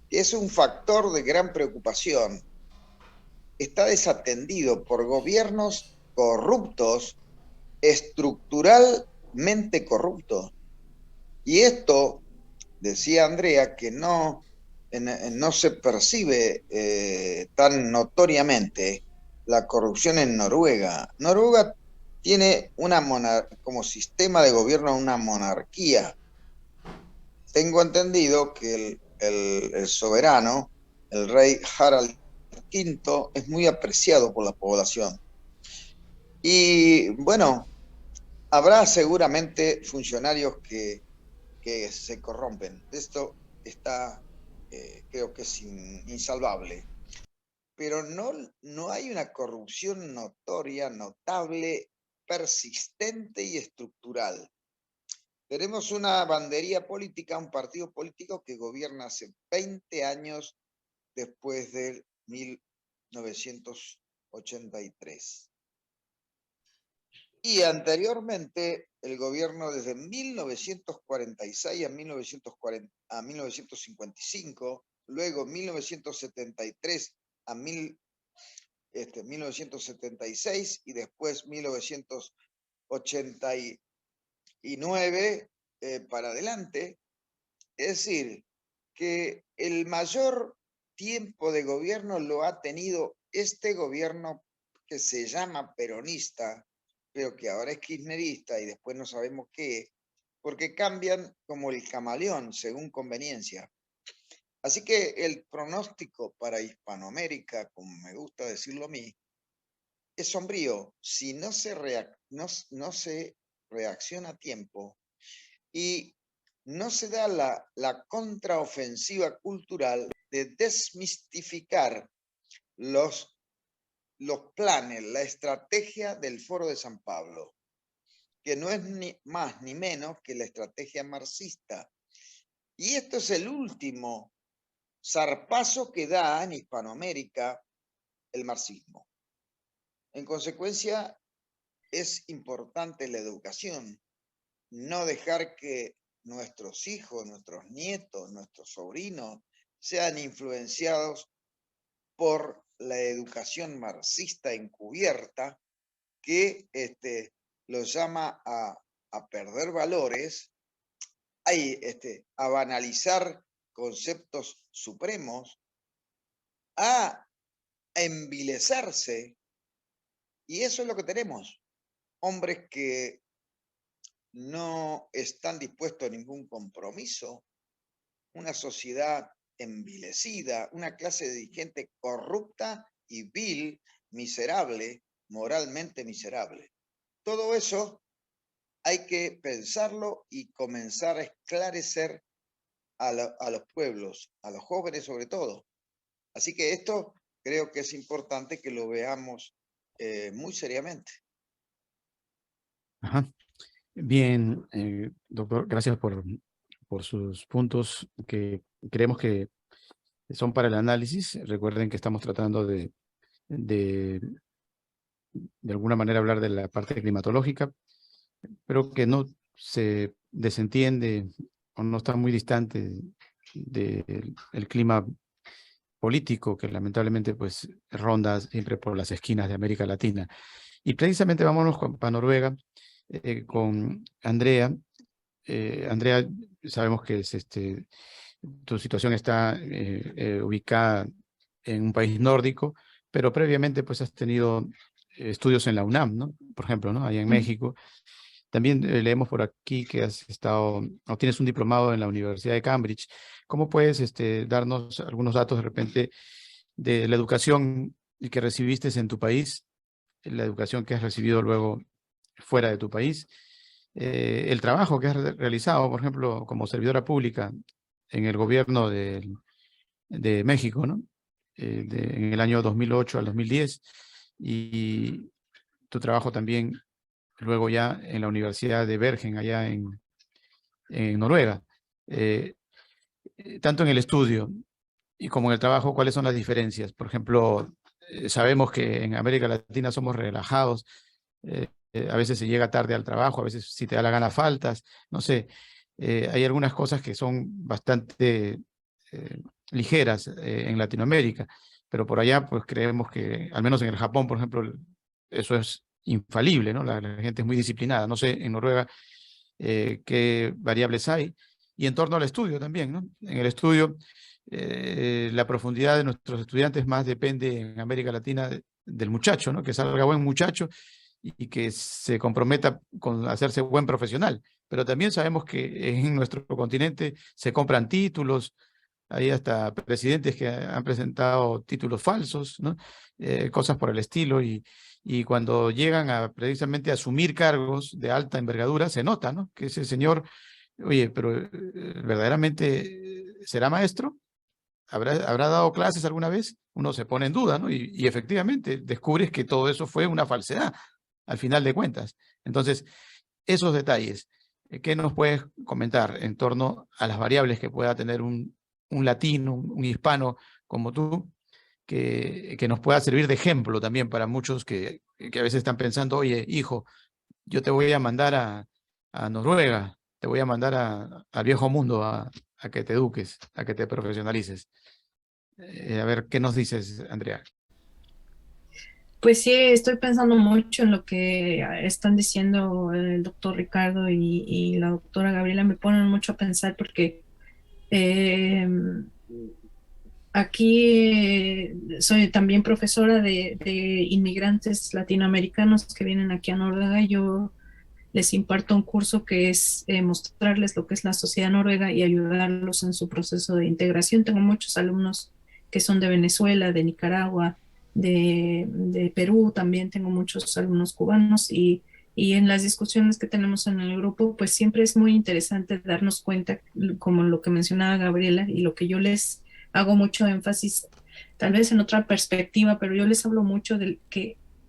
que es un factor de gran preocupación, está desatendido por gobiernos corruptos, estructuralmente corruptos. Y esto, decía Andrea, que no se percibe tan notoriamente la corrupción en Noruega. Noruega tiene como sistema de gobierno una monarquía. Tengo entendido que el soberano, el rey Harald V, es muy apreciado por la población. Y bueno, habrá seguramente funcionarios que se corrompen. Esto está, creo que es insalvable. Pero no hay una corrupción notoria, notable, persistente y estructural. Tenemos una bandería política, un partido político que gobierna hace 20 años después del 1983. Y anteriormente, el gobierno desde 1946 a 1955, luego 1973 a 1976 y después 1989 para adelante. Es decir, que el mayor tiempo de gobierno lo ha tenido este gobierno que se llama peronista, pero que ahora es kirchnerista y después no sabemos qué, porque cambian como el camaleón según conveniencia. Así que el pronóstico para Hispanoamérica, como me gusta decirlo a mí, es sombrío si no se reacciona a tiempo y no se da la contraofensiva cultural de desmistificar los planes, la estrategia del Foro de San Pablo, que no es ni más ni menos que la estrategia marxista. Y esto es el último zarpazo que da en Hispanoamérica el marxismo. En consecuencia, es importante la educación, no dejar que nuestros hijos, nuestros nietos, nuestros sobrinos sean influenciados por la educación marxista encubierta que los llama a perder valores, a banalizar conceptos supremos, a envilecerse, y eso es lo que tenemos. Hombres que no están dispuestos a ningún compromiso, una sociedad envilecida, una clase de dirigente corrupta y vil, miserable, moralmente miserable. Todo eso hay que pensarlo y comenzar a esclarecer a los pueblos, a los jóvenes sobre todo. Así que esto creo que es importante que lo veamos muy seriamente. Ajá. Bien, doctor, gracias por sus puntos que creemos que son para el análisis. Recuerden que estamos tratando de alguna manera hablar de la parte climatológica, pero que no se desentiende o no está muy distante del clima político que lamentablemente pues ronda siempre por las esquinas de América Latina. Y precisamente vámonos para Noruega con Andrea. Andrea, sabemos que es tu situación está ubicada en un país nórdico, pero previamente pues has tenido estudios en la UNAM, ¿no? Por ejemplo, ¿no? Allá en México. También leemos por aquí que has estado, o tienes un diplomado en la Universidad de Cambridge. ¿Cómo puedes darnos algunos datos de repente de la educación que recibiste en tu país, la educación que has recibido luego fuera de tu país, el trabajo que has realizado, por ejemplo, como servidora pública en el gobierno de México, ¿no? En el año 2008 al 2010, y tu trabajo también luego ya en la Universidad de Bergen, allá en Noruega. Tanto en el estudio y como en el trabajo, ¿cuáles son las diferencias? Por ejemplo, sabemos que en América Latina somos relajados, a veces se llega tarde al trabajo, a veces si te da la gana faltas, no sé, hay algunas cosas que son bastante ligeras en Latinoamérica, pero por allá pues creemos que, al menos en el Japón, por ejemplo, eso es infalible, ¿no? La gente es muy disciplinada. No sé, en Noruega, qué variables hay. Y en torno al estudio también, ¿no? En el estudio, la profundidad de nuestros estudiantes más depende en América Latina del muchacho, ¿no? Que salga buen muchacho y que se comprometa con hacerse buen profesional. Pero también sabemos que en nuestro continente se compran títulos, hay hasta presidentes que han presentado títulos falsos, ¿no? Cosas por el estilo, y cuando llegan a precisamente a asumir cargos de alta envergadura, se nota, ¿no? Que ese señor, oye, pero ¿verdaderamente será maestro? ¿Habrá dado clases alguna vez? Uno se pone en duda, ¿no? Y efectivamente descubres que todo eso fue una falsedad, al final de cuentas. Entonces, esos detalles, ¿qué nos puedes comentar en torno a las variables que pueda tener un latino, un hispano como tú, que nos pueda servir de ejemplo también para muchos que a veces están pensando, oye, hijo, yo te voy a mandar a Noruega, te voy a mandar al viejo mundo a que te eduques, a que te profesionalices. A ver, ¿qué nos dices, Andrea? Pues sí, estoy pensando mucho en lo que están diciendo el doctor Ricardo y la doctora Gabriela. Me ponen mucho a pensar porque eh, aquí soy también profesora de inmigrantes latinoamericanos que vienen aquí a Noruega. Yo les imparto un curso que es mostrarles lo que es la sociedad noruega y ayudarlos en su proceso de integración. Tengo muchos alumnos que son de Venezuela, de Nicaragua, de Perú, también tengo muchos alumnos cubanos y en las discusiones que tenemos en el grupo, pues siempre es muy interesante darnos cuenta, como lo que mencionaba Gabriela y lo que yo les hago mucho énfasis, tal vez en otra perspectiva, pero yo les hablo mucho de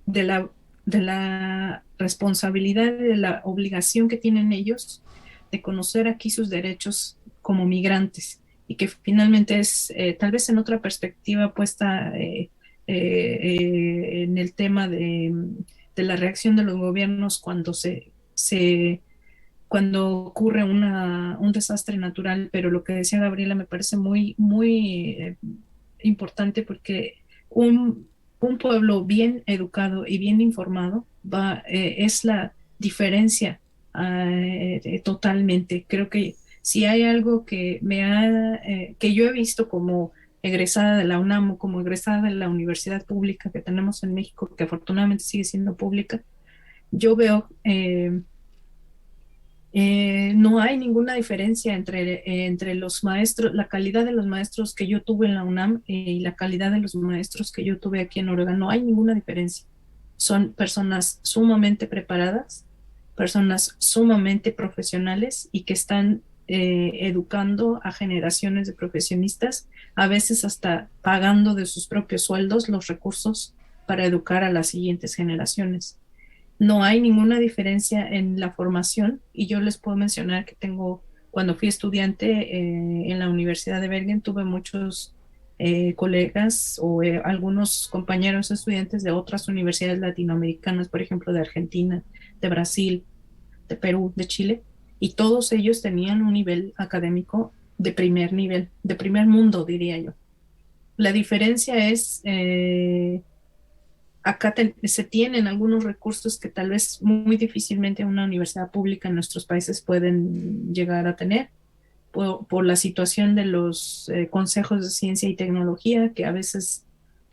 la de la responsabilidad, de la obligación que tienen ellos de conocer aquí sus derechos como migrantes y que finalmente es tal vez en otra perspectiva puesta en el tema de la reacción de los gobiernos cuando cuando ocurre un desastre natural, pero lo que decía Gabriela me parece muy importante porque un pueblo bien educado y bien informado es la diferencia totalmente. Creo que si hay algo que yo he visto como egresada de la UNAM o como egresada de la universidad pública que tenemos en México, que afortunadamente sigue siendo pública, yo veo no hay ninguna diferencia entre los maestros, la calidad de los maestros que yo tuve en la UNAM y la calidad de los maestros que yo tuve aquí en Noruega. No hay ninguna diferencia. Son personas sumamente preparadas, personas sumamente profesionales y que están educando a generaciones de profesionistas, a veces hasta pagando de sus propios sueldos los recursos para educar a las siguientes generaciones. No hay ninguna diferencia en la formación y yo les puedo mencionar que cuando fui estudiante en la Universidad de Bergen, tuve muchos colegas o algunos compañeros estudiantes de otras universidades latinoamericanas, por ejemplo, de Argentina, de Brasil, de Perú, de Chile, y todos ellos tenían un nivel académico de primer nivel, de primer mundo, diría yo. La diferencia es acá se tienen algunos recursos que tal vez muy difícilmente una universidad pública en nuestros países pueden llegar a tener por la situación de los consejos de ciencia y tecnología que a veces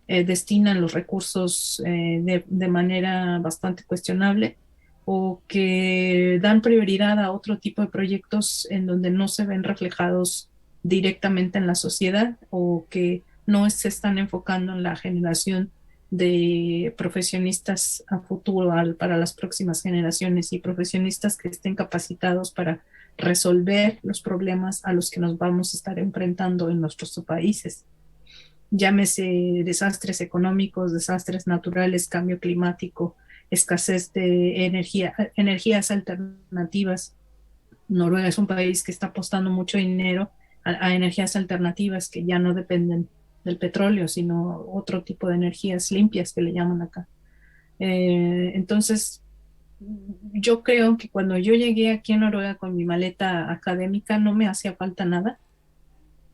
destinan los recursos de manera bastante cuestionable o que dan prioridad a otro tipo de proyectos en donde no se ven reflejados directamente en la sociedad o que no se están enfocando en la generación de profesionistas a futuro para las próximas generaciones y profesionistas que estén capacitados para resolver los problemas a los que nos vamos a estar enfrentando en nuestros países. Llámese desastres económicos, desastres naturales, cambio climático, escasez de energías alternativas. Noruega es un país que está apostando mucho dinero a energías alternativas que ya no dependen del petróleo, sino otro tipo de energías limpias que le llaman acá. Entonces, yo creo que cuando yo llegué aquí a Noruega con mi maleta académica no me hacía falta nada.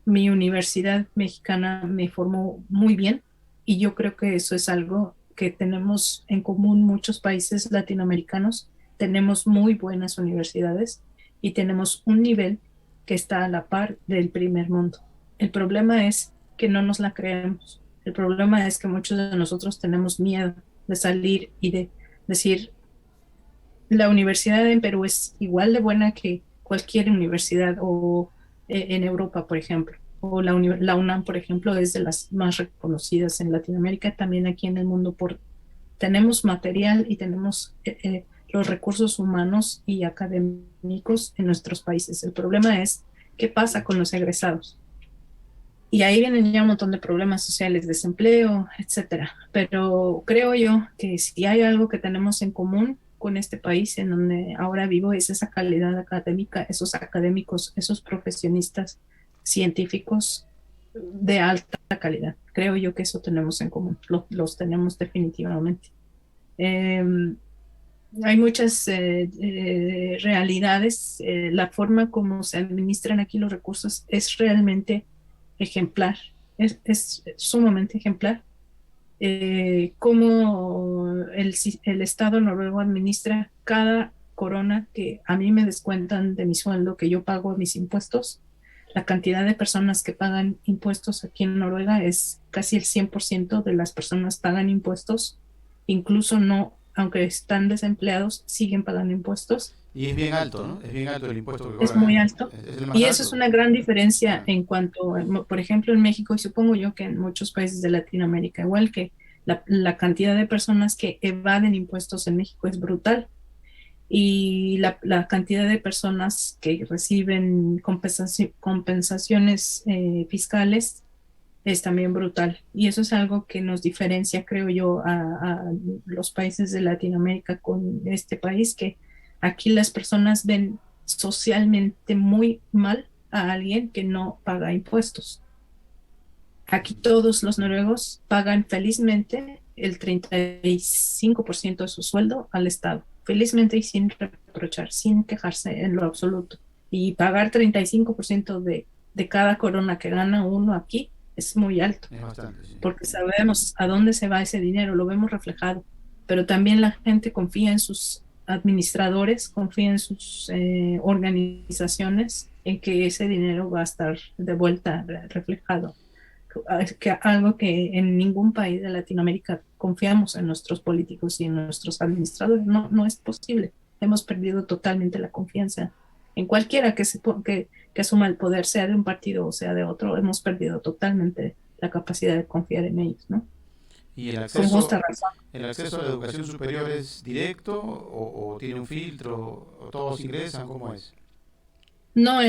Mi universidad mexicana me formó muy bien y yo creo que eso es algo que tenemos en común muchos países latinoamericanos. Tenemos muy buenas universidades y tenemos un nivel que está a la par del primer mundo. El problema es que no nos la creemos. El problema es que muchos de nosotros tenemos miedo de salir y de decir, la universidad en Perú es igual de buena que cualquier universidad o en Europa, por ejemplo. O la UNAM, por ejemplo, es de las más reconocidas en Latinoamérica, también aquí en el mundo. Tenemos material y tenemos los recursos humanos y académicos en nuestros países. El problema es qué pasa con los egresados. Y ahí vienen ya un montón de problemas sociales, desempleo, etcétera. Pero creo yo que si hay algo que tenemos en común con este país en donde ahora vivo es esa calidad académica, esos académicos, esos profesionistas científicos de alta calidad. Creo yo que eso tenemos en común, los tenemos definitivamente. Eh, hay muchas realidades. La forma como se administran aquí los recursos es realmente ejemplar, es sumamente ejemplar. Cómo el Estado noruego administra cada corona que a mí me descuentan de mi sueldo, que yo pago mis impuestos. La cantidad de personas que pagan impuestos aquí en Noruega es casi el 100% de las personas pagan impuestos, incluso no, aunque están desempleados, siguen pagando impuestos. Y es bien alto, ¿no? Es bien alto el impuesto que Es cobran muy ahí. alto. Es el más Y eso es alto. una gran diferencia Ah, en cuanto, por ejemplo, en México, y supongo yo que en muchos países de Latinoamérica, igual que la cantidad de personas que evaden impuestos en México es brutal. Y la cantidad de personas que reciben compensaciones fiscales es también brutal. Y eso es algo que nos diferencia, creo yo, a los países de Latinoamérica con este país, que aquí las personas ven socialmente muy mal a alguien que no paga impuestos. Aquí todos los noruegos pagan felizmente el 35% de su sueldo al Estado, felizmente y sin reprochar, sin quejarse en lo absoluto. Y pagar 35% de cada corona que gana uno aquí es muy alto, es bastante, sí. porque sabemos a dónde se va ese dinero, lo vemos reflejado, pero también la gente confía en sus administradores, confía en sus organizaciones, en que ese dinero va a estar de vuelta reflejado, que algo que en ningún país de Latinoamérica confiamos en nuestros políticos y en nuestros administradores. No, no es posible. Hemos perdido totalmente la confianza en cualquiera que asuma el poder, sea de un partido o sea de otro. Hemos perdido totalmente la capacidad de confiar en ellos, ¿no? ¿Y Con justa razón. el acceso a la educación superior es directo o tiene un filtro o todos ingresan? ¿Cómo es? No,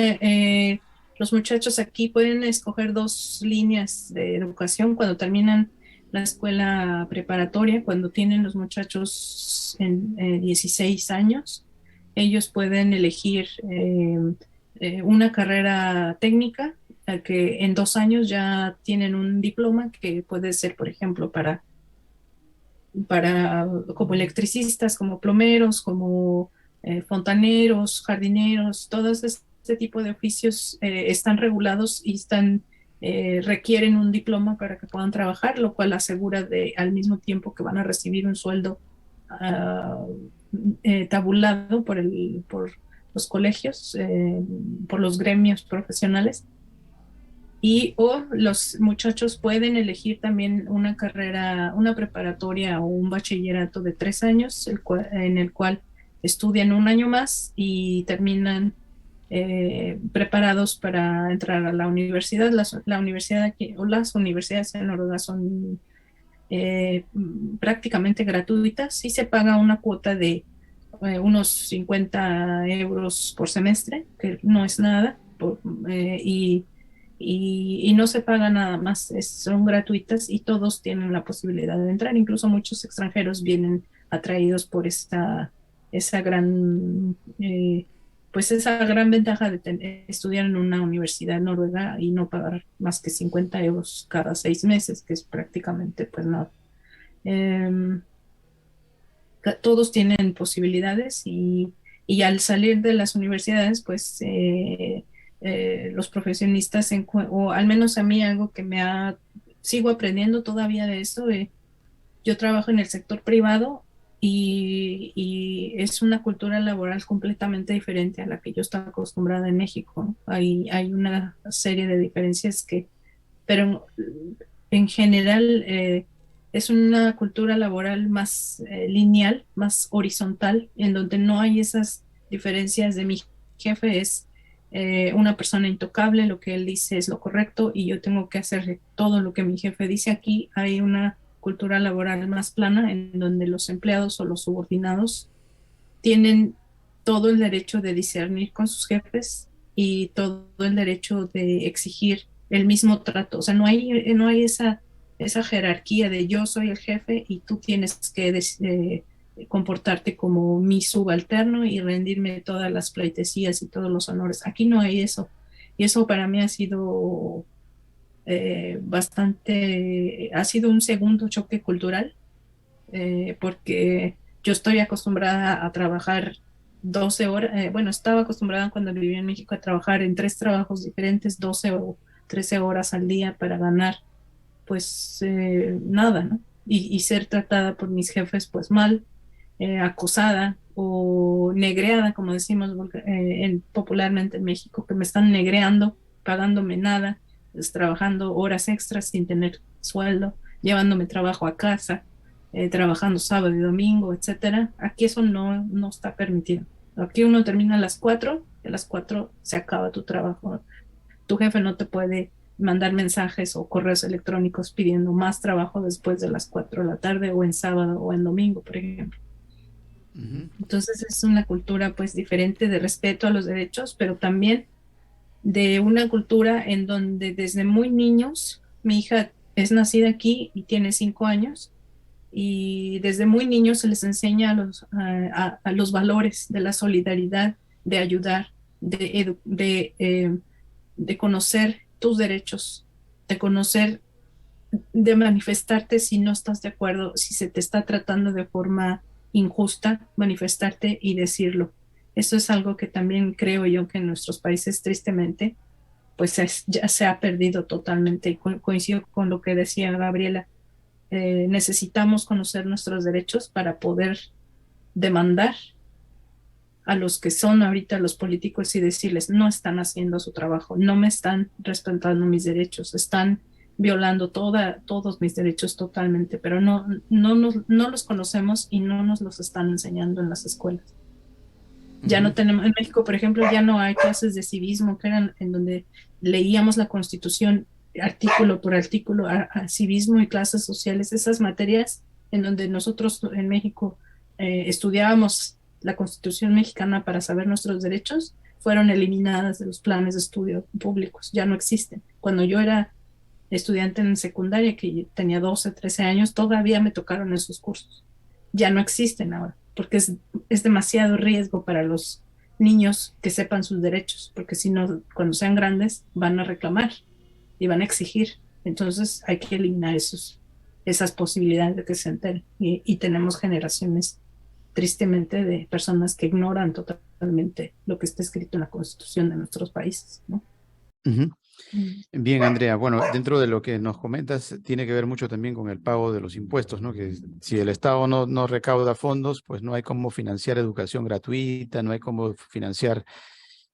los muchachos aquí pueden escoger dos líneas de educación cuando terminan la escuela preparatoria, cuando tienen los muchachos en 16 años, ellos pueden elegir una carrera técnica, que en 2 años ya tienen un diploma que puede ser, por ejemplo, para como electricistas, como plomeros, como fontaneros, jardineros, todos este tipo de oficios están regulados y requieren un diploma para que puedan trabajar, lo cual asegura al mismo tiempo que van a recibir un sueldo tabulado por los colegios, por los gremios profesionales. Y o los muchachos pueden elegir también una carrera, una preparatoria o un bachillerato de 3 años, en el cual estudian un año más y terminan preparados para entrar a la universidad. La universidad aquí, o las universidades en Noruega son prácticamente gratuitas y se paga una cuota de unos 50 euros por semestre, que no es nada, y no se paga nada más, son gratuitas y todos tienen la posibilidad de entrar. Incluso muchos extranjeros vienen atraídos por esa gran, pues esa gran ventaja de estudiar en una universidad noruega y no pagar más que 50 euros cada 6 meses, que es prácticamente pues nada. Eh, Todos tienen posibilidades y al salir de las universidades, pues los profesionistas, o al menos a mí algo que sigo aprendiendo todavía de eso, yo trabajo en el sector privado y es una cultura laboral completamente diferente a la que yo estaba acostumbrada en México, ¿no? Hay una serie de diferencias pero en general es una cultura laboral más lineal, más horizontal, en donde no hay esas diferencias de mi jefe es una persona intocable, lo que él dice es lo correcto y yo tengo que hacer todo lo que mi jefe dice. Aquí hay una cultura laboral más plana en donde los empleados o los subordinados tienen todo el derecho de discernir con sus jefes y todo el derecho de exigir el mismo trato. O sea, no hay esa jerarquía de yo soy el jefe y tú tienes que comportarte como mi subalterno y rendirme todas las pleitesías y todos los honores. Aquí no hay eso. Y eso para mí ha sido un segundo choque cultural, porque Yo estoy acostumbrada a trabajar 12 horas, bueno, estaba acostumbrada cuando vivía en México a trabajar en 3 trabajos diferentes, 12 o 13 horas al día para ganar, pues nada, ¿no? Y ser tratada por mis jefes pues mal, acosada o negreada, como decimos popularmente en México, que me están negreando, pagándome nada, pues, trabajando horas extras sin tener sueldo, llevándome trabajo a casa, trabajando sábado y domingo, etcétera. Aquí eso no está permitido. Aquí uno termina a las 4, y a las 4 se acaba tu trabajo. Tu jefe no te puede mandar mensajes o correos electrónicos pidiendo más trabajo después de las 4 de la tarde o en sábado o en domingo, por ejemplo. Entonces es una cultura pues diferente de respeto a los derechos, pero también de una cultura en donde desde muy niños, mi hija es nacida aquí y tiene 5 años, y desde muy niños se les enseña a los valores de la solidaridad, de ayudar, de conocer tus derechos, de conocer, de manifestarte si no estás de acuerdo, si se te está tratando de forma injusta, manifestarte y decirlo. Eso es algo que también creo yo que en nuestros países, tristemente, pues ya se ha perdido totalmente. Y coincido con lo que decía Gabriela. Necesitamos conocer nuestros derechos para poder demandar a los que son ahorita los políticos y decirles, no están haciendo su trabajo, no me están respetando mis derechos, están violando todos mis derechos totalmente, pero no los conocemos y no nos los están enseñando en las escuelas. Ya no tenemos, en México, por ejemplo, ya no hay clases de civismo, que eran en donde leíamos la Constitución artículo por artículo, a civismo y clases sociales, esas materias en donde nosotros en México estudiábamos la Constitución mexicana para saber nuestros derechos, fueron eliminadas de los planes de estudio públicos, ya no existen. Cuando yo era estudiante en secundaria, que tenía 12, 13 años, todavía me tocaron esos cursos. Ya no existen ahora, porque es demasiado riesgo para los niños que sepan sus derechos, porque si no, cuando sean grandes, van a reclamar y van a exigir. Entonces hay que eliminar esas posibilidades de que se enteren. Y tenemos generaciones, tristemente, de personas que ignoran totalmente lo que está escrito en la Constitución de nuestros países, ¿no? Bien, Andrea. Bueno, dentro de lo que nos comentas, tiene que ver mucho también con el pago de los impuestos, ¿no? Que si el Estado no recauda fondos, pues no hay cómo financiar educación gratuita, no hay cómo financiar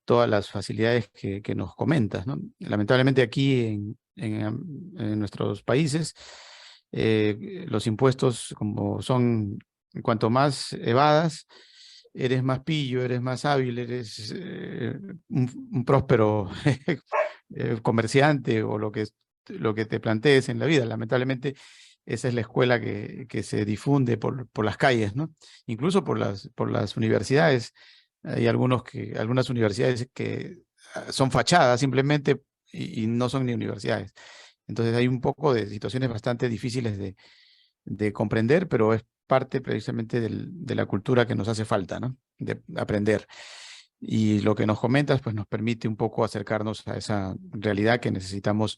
todas las facilidades que nos comentas, ¿no? Lamentablemente aquí en nuestros países, los impuestos, como son, cuanto más evadas, eres más pillo, eres más hábil, eres un próspero comerciante o lo que te plantees en la vida. Lamentablemente, esa es la escuela que se difunde por las calles, ¿no? Incluso por las universidades. Hay algunas universidades que son fachadas simplemente y no son ni universidades. Entonces hay un poco de situaciones bastante difíciles de comprender, pero es parte precisamente de la cultura que nos hace falta, ¿no? De aprender. Y lo que nos comentas, pues nos permite un poco acercarnos a esa realidad que necesitamos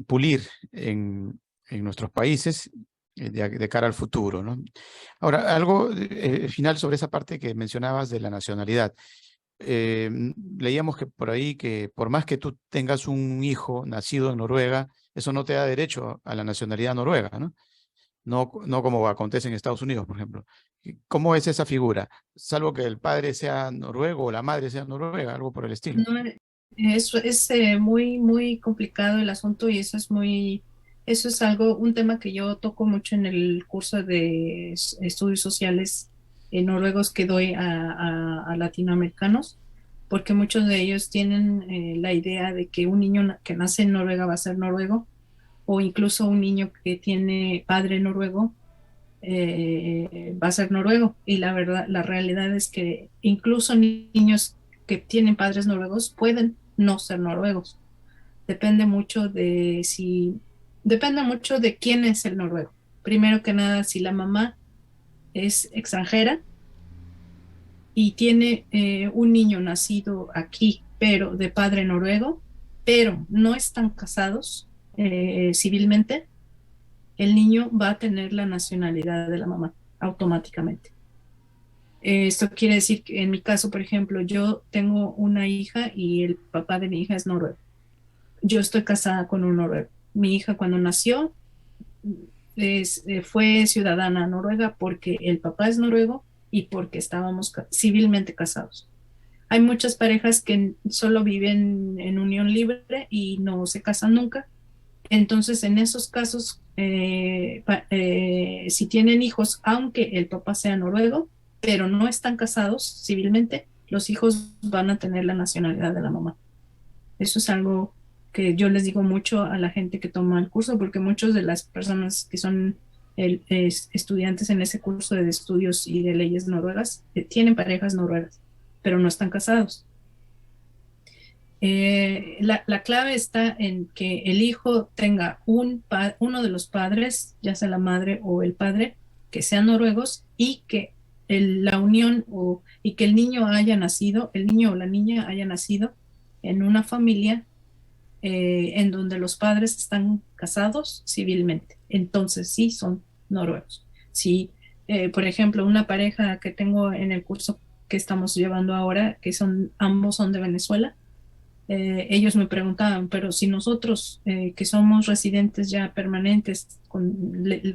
pulir en nuestros países de cara al futuro, ¿no? Ahora, algo final sobre esa parte que mencionabas de la nacionalidad. Leíamos que por ahí que por más que tú tengas un hijo nacido en Noruega, eso no te da derecho a la nacionalidad noruega, ¿no? No como acontece en Estados Unidos, por ejemplo. ¿Cómo es esa figura? Salvo que el padre sea noruego o la madre sea noruega, algo por el estilo. No, eso es muy, muy complicado el asunto, y eso es un tema que yo toco mucho en el curso de estudios sociales noruegos que doy a latinoamericanos, porque muchos de ellos tienen la idea de que un niño que nace en Noruega va a ser noruego, o incluso un niño que tiene padre noruego va a ser noruego. Y la verdad, la realidad es que incluso niños que tienen padres noruegos pueden no ser noruegos. Depende mucho depende mucho de quién es el noruego. Primero que nada, si la mamá es extranjera y tiene un niño nacido aquí, pero de padre noruego, pero no están casados civilmente, el niño va a tener la nacionalidad de la mamá. automáticamente. Esto quiere decir que en mi caso, por ejemplo, yo tengo una hija y el papá de mi hija es noruego. Yo estoy casada con un noruego. Mi hija cuando nació fue ciudadana noruega porque el papá es noruego y porque estábamos civilmente casados. Hay muchas parejas que solo viven en unión libre y no se casan nunca. Entonces, en esos casos, si tienen hijos, aunque el papá sea noruego, pero no están casados civilmente, los hijos van a tener la nacionalidad de la mamá. Eso es algo que yo les digo mucho a la gente que toma el curso, porque muchas de las personas que son estudiantes en ese curso de estudios y de leyes noruegas tienen parejas noruegas, pero no están casados. La clave está en que el hijo tenga uno de los padres, ya sea la madre o el padre, que sean noruegos y que la unión y que el niño el niño o la niña haya nacido en una familia en donde los padres están casados civilmente. Entonces sí son noruegos. Si, por ejemplo, una pareja que tengo en el curso que estamos llevando ahora, que ambos son de Venezuela, ellos me preguntaban, pero si nosotros que somos residentes ya permanentes,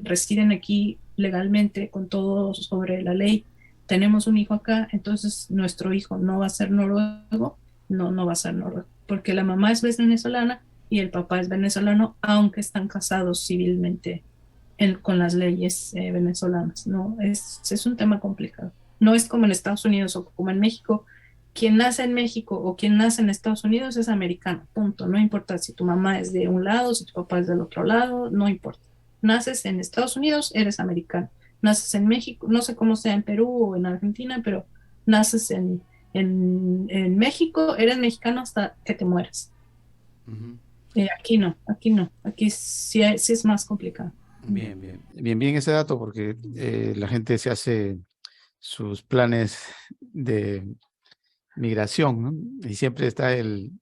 residen aquí legalmente con todo sobre la ley, tenemos un hijo acá, entonces nuestro hijo no va a ser noruego, no va a ser noruego, porque la mamá es venezolana y el papá es venezolano, aunque están casados civilmente con las leyes venezolanas. No, es un tema complicado. No es como en Estados Unidos o como en México. Quien nace en México o quien nace en Estados Unidos es americano, punto. No importa si tu mamá es de un lado, si tu papá es del otro lado, no importa. Naces en Estados Unidos, eres americano. Naces en México, no sé cómo sea en Perú o en Argentina, pero naces en México, eres mexicano hasta que te mueras. Ujú. Aquí no, aquí sí es más complicado. Bien, bien. Bien ese dato porque la gente se hace sus planes de migración, ¿no? Y siempre está el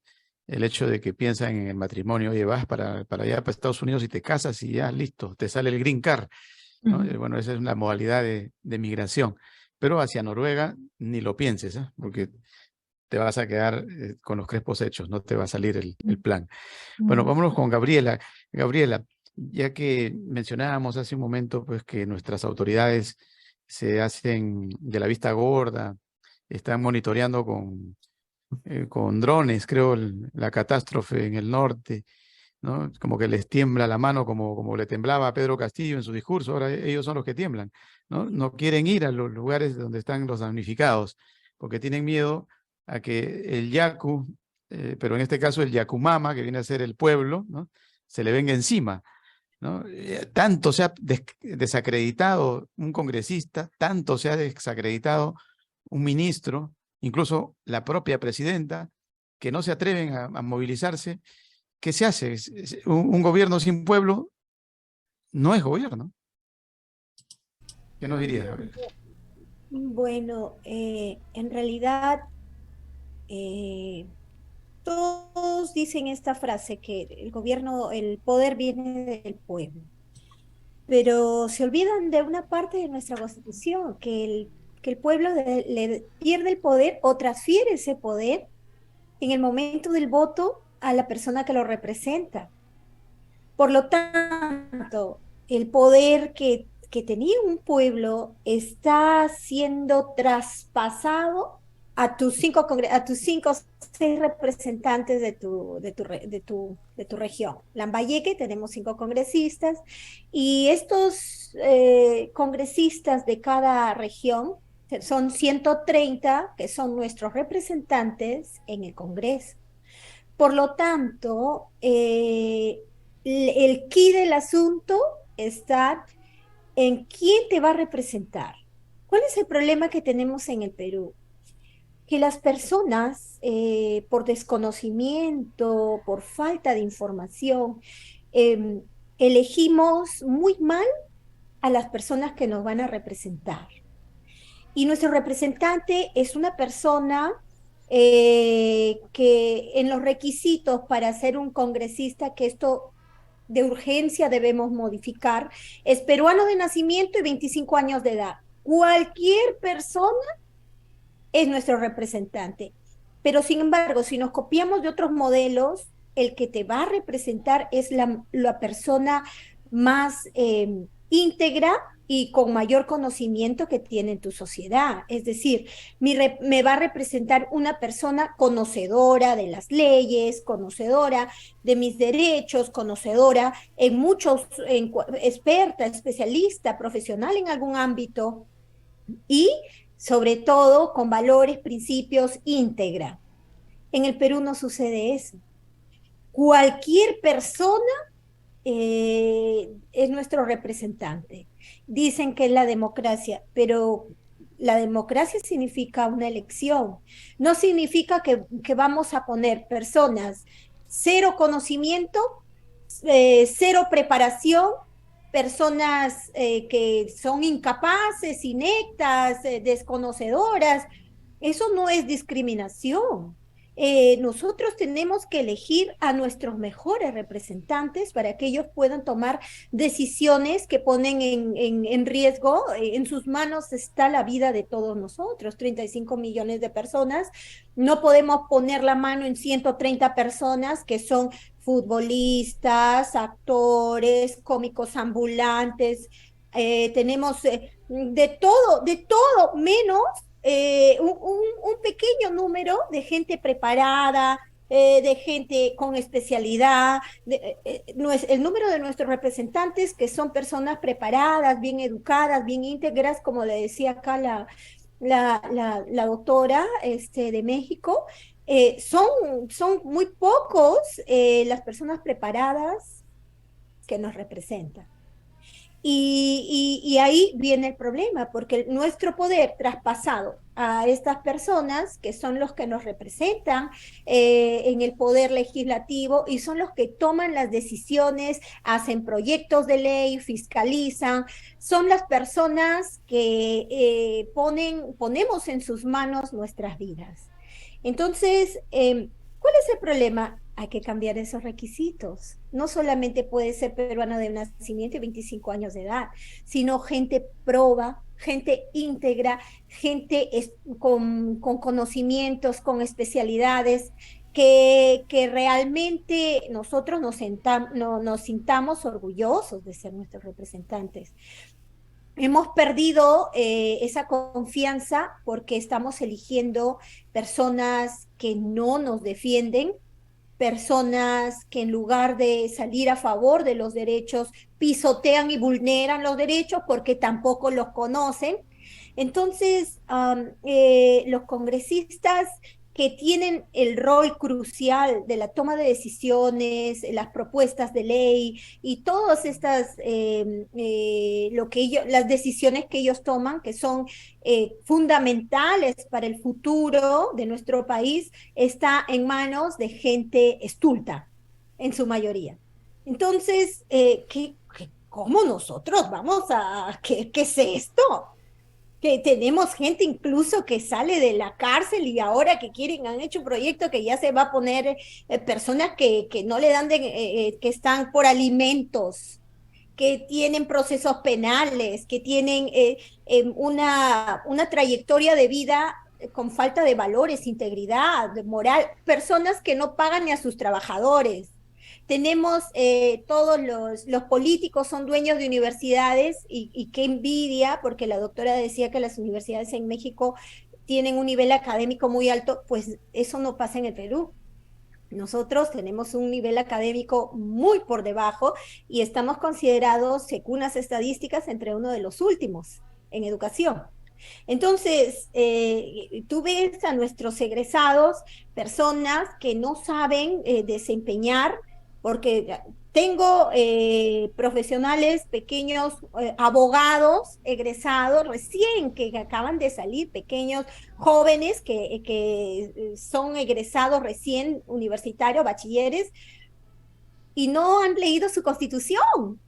hecho de que piensan en el matrimonio. Oye, vas para allá, para Estados Unidos y te casas y ya, listo, te sale el green card, ¿no? Bueno, esa es una modalidad de migración. Pero hacia Noruega ni lo pienses, ¿eh? Porque te vas a quedar con los crespos hechos, no te va a salir el plan. Bueno, vámonos con Gabriela. Gabriela, ya que mencionábamos hace un momento pues, que nuestras autoridades se hacen de la vista gorda, están monitoreando con drones, creo, la catástrofe en el norte, ¿no? Como que les tiembla la mano, como le temblaba a Pedro Castillo en su discurso. Ahora ellos son los que tiemblan, ¿no? No quieren ir a los lugares donde están los damnificados, porque tienen miedo a que el Yaku, pero en este caso el Yakumama, que viene a ser el pueblo, ¿no? Se le venga encima, ¿no? Tanto se ha desacreditado un congresista, tanto se ha desacreditado un ministro, incluso la propia presidenta, que no se atreven a movilizarse. ¿Qué se hace? Un gobierno sin pueblo no es gobierno. ¿Qué nos dirías, Gabriel? Bueno, en realidad todos dicen esta frase que el gobierno, el poder viene del pueblo, pero se olvidan de una parte de nuestra constitución, que el pueblo le pierde el poder o transfiere ese poder en el momento del voto a la persona que lo representa. Por lo tanto, el poder que tenía un pueblo está siendo traspasado a tus cinco o seis representantes de tu región. Lambayeque tenemos 5 congresistas y estos congresistas de cada región son 130 que son nuestros representantes en el Congreso. Por lo tanto, el key del asunto está en quién te va a representar. ¿Cuál es el problema que tenemos en el Perú? Que las personas, por desconocimiento, por falta de información, elegimos muy mal a las personas que nos van a representar. Y nuestro representante es una persona que en los requisitos para ser un congresista, que esto de urgencia debemos modificar es peruano de nacimiento y 25 años de edad. Cualquier persona es nuestro representante. Pero sin embargo, si nos copiamos de otros modelos, el que te va a representar es la persona más íntegra y con mayor conocimiento que tiene en tu sociedad. Es decir, me va a representar una persona conocedora de las leyes, conocedora de mis derechos, conocedora en muchos, experta, especialista, profesional en algún ámbito y sobre todo con valores, principios, íntegra. En el Perú no sucede eso. Cualquier persona es nuestro representante. Dicen que es la democracia, pero la democracia significa una elección. No significa que vamos a poner personas cero conocimiento, cero preparación, personas que son incapaces, ineptas, desconocedoras. Eso no es discriminación. Nosotros tenemos que elegir a nuestros mejores representantes para que ellos puedan tomar decisiones que ponen en riesgo. En sus manos está la vida de todos nosotros, 35 millones de personas. No podemos poner la mano en 130 personas que son futbolistas, actores, cómicos ambulantes. Tenemos de todo, menos un pequeño número de gente preparada, de gente con especialidad, el número de nuestros representantes que son personas preparadas, bien educadas, bien íntegras, como le decía acá la doctora de México, son muy pocos las personas preparadas que nos representan. Y ahí viene el problema, porque nuestro poder traspasado a estas personas, que son los que nos representan en el poder legislativo y son los que toman las decisiones, hacen proyectos de ley, fiscalizan, son las personas que ponemos en sus manos nuestras vidas. Entonces, ¿cuál es el problema? Hay que cambiar esos requisitos. No solamente puede ser peruano de nacimiento y 25 años de edad, sino gente proba, gente íntegra, gente con conocimientos, con especialidades, que realmente nosotros nos sintamos orgullosos de ser nuestros representantes. Hemos perdido esa confianza porque estamos eligiendo personas que no nos defienden, personas que en lugar de salir a favor de los derechos, pisotean y vulneran los derechos porque tampoco los conocen. Entonces, los congresistas que tienen el rol crucial de la toma de decisiones, las propuestas de ley y todas estas, las decisiones que ellos toman, que son fundamentales para el futuro de nuestro país, está en manos de gente estulta, en su mayoría. Entonces, ¿cómo nosotros vamos a... ¿Qué es esto? Que tenemos gente incluso que sale de la cárcel y ahora han hecho un proyecto que ya se va a poner personas que no le dan, que están por alimentos, que tienen procesos penales, que tienen una trayectoria de vida con falta de valores, integridad, de moral, personas que no pagan ni a sus trabajadores. Tenemos todos los políticos son dueños de universidades y qué envidia, porque la doctora decía que las universidades en México tienen un nivel académico muy alto, pues eso no pasa en el Perú. Nosotros tenemos un nivel académico muy por debajo y estamos considerados, según las estadísticas, entre uno de los últimos en educación. Entonces, tú ves a nuestros egresados, personas que no saben desempeñar, porque tengo profesionales pequeños, abogados egresados recién que acaban de salir, pequeños jóvenes que son egresados recién universitarios, bachilleres, y no han leído su constitución.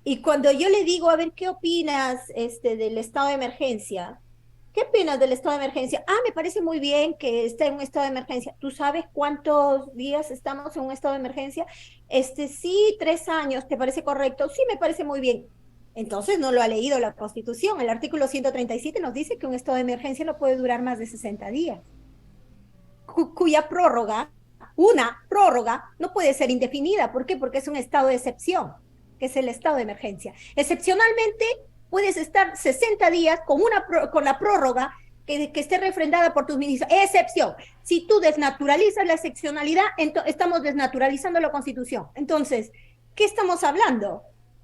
Y cuando yo le digo, a ver, ¿qué opinas del estado de emergencia? ¿Qué opinas del estado de emergencia? Ah, me parece muy bien que esté en un estado de emergencia. ¿Tú sabes cuántos días estamos en un estado de emergencia? Sí, 3 años, ¿te parece correcto? Sí, me parece muy bien. Entonces no lo ha leído la Constitución. El artículo 137 nos dice que un estado de emergencia no puede durar más de 60 días, cuya prórroga, una prórroga, no puede ser indefinida. ¿Por qué? Porque es un estado de excepción, que es el estado de emergencia. Excepcionalmente, puedes estar 60 días con la prórroga que esté refrendada por tus ministros. Excepción. Si tú desnaturalizas la excepcionalidad, estamos desnaturalizando la Constitución. Entonces, ¿qué estamos hablando?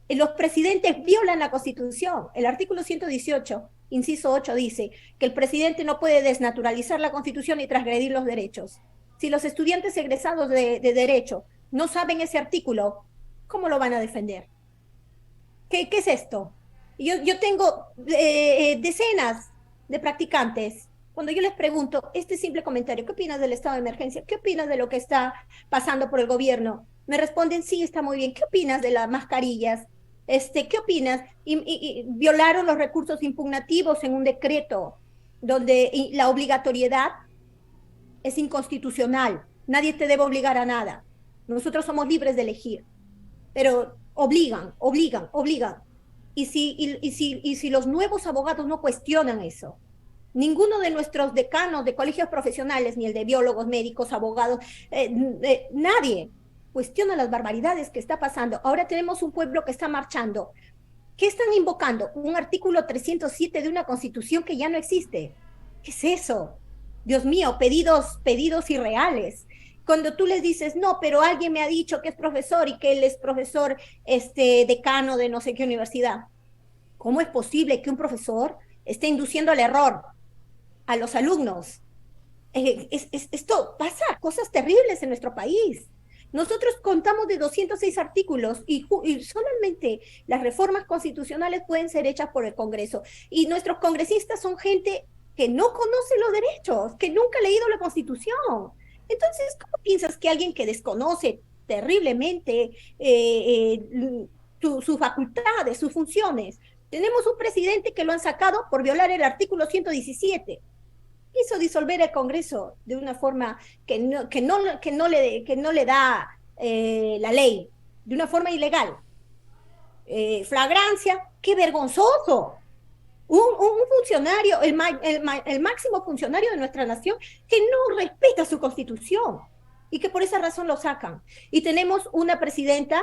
Los presidentes violan la Constitución. El artículo 118, inciso 8, dice que el presidente no puede desnaturalizar la Constitución y transgredir los derechos. Si los estudiantes egresados de Derecho no saben ese artículo, ¿cómo lo van a defender? ¿Qué es esto? Yo tengo decenas de practicantes. Cuando yo les pregunto este simple comentario, ¿qué opinas del estado de emergencia? ¿Qué opinas de lo que está pasando por el gobierno? Me responden, sí, está muy bien. ¿Qué opinas de las mascarillas? ¿Qué opinas? Y violaron los recursos impugnativos en un decreto donde la obligatoriedad es inconstitucional. Nadie te debe obligar a nada. Nosotros somos libres de elegir, pero obligan. Y si los nuevos abogados no cuestionan eso, ninguno de nuestros decanos de colegios profesionales, ni el de biólogos, médicos, abogados, nadie cuestiona las barbaridades que está pasando. Ahora tenemos un pueblo que está marchando. ¿Qué están invocando? Un artículo 307 de una constitución que ya no existe. ¿Qué es eso? Dios mío, pedidos irreales. Cuando tú les dices, no, pero alguien me ha dicho que es profesor y que él es profesor decano de no sé qué universidad. ¿Cómo es posible que un profesor esté induciendo al error a los alumnos? Esto pasa, cosas terribles en nuestro país. Nosotros contamos de 206 artículos y solamente las reformas constitucionales pueden ser hechas por el Congreso. Y nuestros congresistas son gente que no conoce los derechos, que nunca ha leído la Constitución. Entonces, ¿cómo piensas que alguien que desconoce terriblemente sus facultades, sus funciones? Tenemos un presidente que lo han sacado por violar el artículo 117. Quiso disolver el Congreso de una forma que no le da la ley, de una forma ilegal. Flagrancia, qué vergonzoso. Un funcionario, el máximo funcionario de nuestra nación, que no respeta su Constitución y que por esa razón lo sacan. Y tenemos una presidenta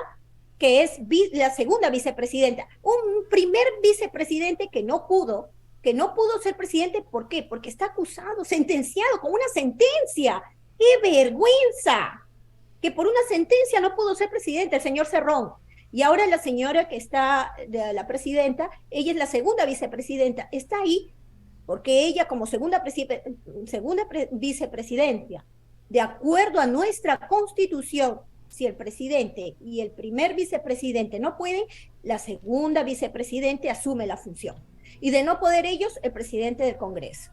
que es la segunda vicepresidenta, un primer vicepresidente que no pudo ser presidente. ¿Por qué? Porque está acusado, sentenciado con una sentencia. ¡Qué vergüenza! Que por una sentencia no pudo ser presidente, el señor Cerrón. Y ahora la señora que está, la presidenta, ella es la segunda vicepresidenta, está ahí porque ella como segunda vicepresidencia, de acuerdo a nuestra Constitución, si el presidente y el primer vicepresidente no pueden, la segunda vicepresidente asume la función. Y de no poder ellos, el presidente del Congreso.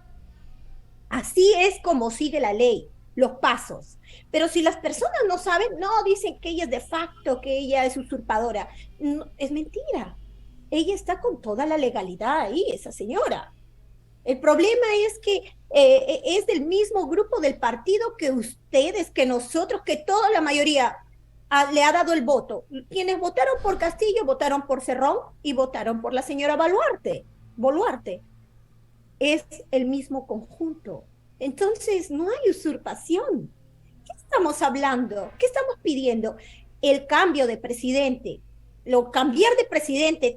Así es como sigue la ley, los pasos. Pero si las personas no saben, no, dicen que ella es de facto, que ella es usurpadora. No, es mentira. Ella está con toda la legalidad ahí, esa señora. El problema es que es del mismo grupo del partido que ustedes, que nosotros, que toda la mayoría le ha dado el voto. Quienes votaron por Castillo, votaron por Cerrón y votaron por la señora Boluarte. Es el mismo conjunto. Entonces, no hay usurpación. ¿Qué estamos hablando? ¿Qué estamos pidiendo? El cambio de presidente. Cambiar de presidente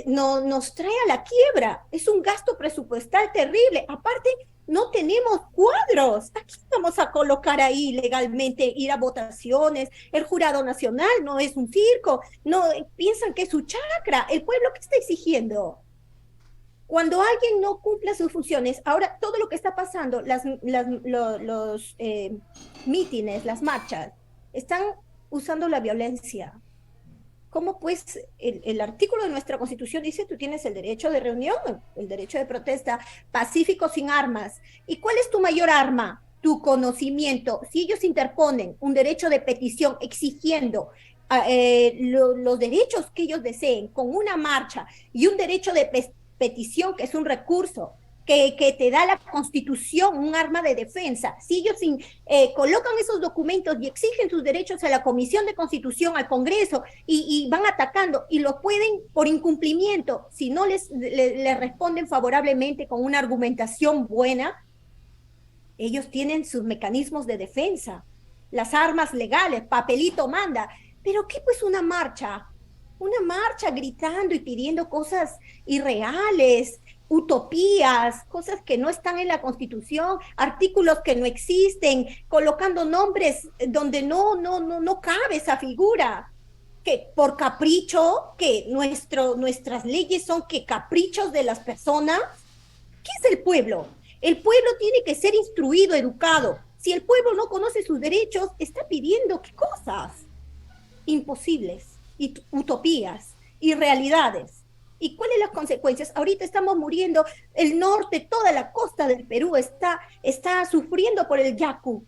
nos trae a la quiebra. Es un gasto presupuestal terrible. Aparte, no tenemos cuadros. ¿A quién vamos a colocar ahí legalmente? Ir a votaciones. El jurado nacional no es un circo. No piensan que es su chacra. El pueblo, ¿qué está exigiendo? Cuando alguien no cumple sus funciones, ahora todo lo que está pasando, los mítines, las marchas, están usando la violencia. ¿Cómo pues el artículo de nuestra Constitución dice tú tienes el derecho de reunión, el derecho de protesta pacífico sin armas? ¿Y cuál es tu mayor arma? Tu conocimiento. Si ellos interponen un derecho de petición exigiendo los derechos que ellos deseen con una marcha y un derecho de petición, que es un recurso que te da la Constitución, un arma de defensa. Si ellos colocan esos documentos y exigen sus derechos a la Comisión de Constitución, al Congreso, y van atacando, y lo pueden por incumplimiento, si no les responden favorablemente con una argumentación buena, ellos tienen sus mecanismos de defensa, las armas legales, papelito manda. ¿Pero qué pues una marcha? Una marcha gritando y pidiendo cosas irreales, utopías, cosas que no están en la Constitución, artículos que no existen, colocando nombres donde no cabe esa figura, que por capricho, que nuestras leyes son que caprichos de las personas. ¿Qué es el pueblo? El pueblo tiene que ser instruido, educado. Si el pueblo no conoce sus derechos, está pidiendo ¿qué cosas? Imposibles, y utopías, irrealidades. ¿Y cuáles las consecuencias? Ahorita estamos muriendo, el norte, toda la costa del Perú está sufriendo por el yacu.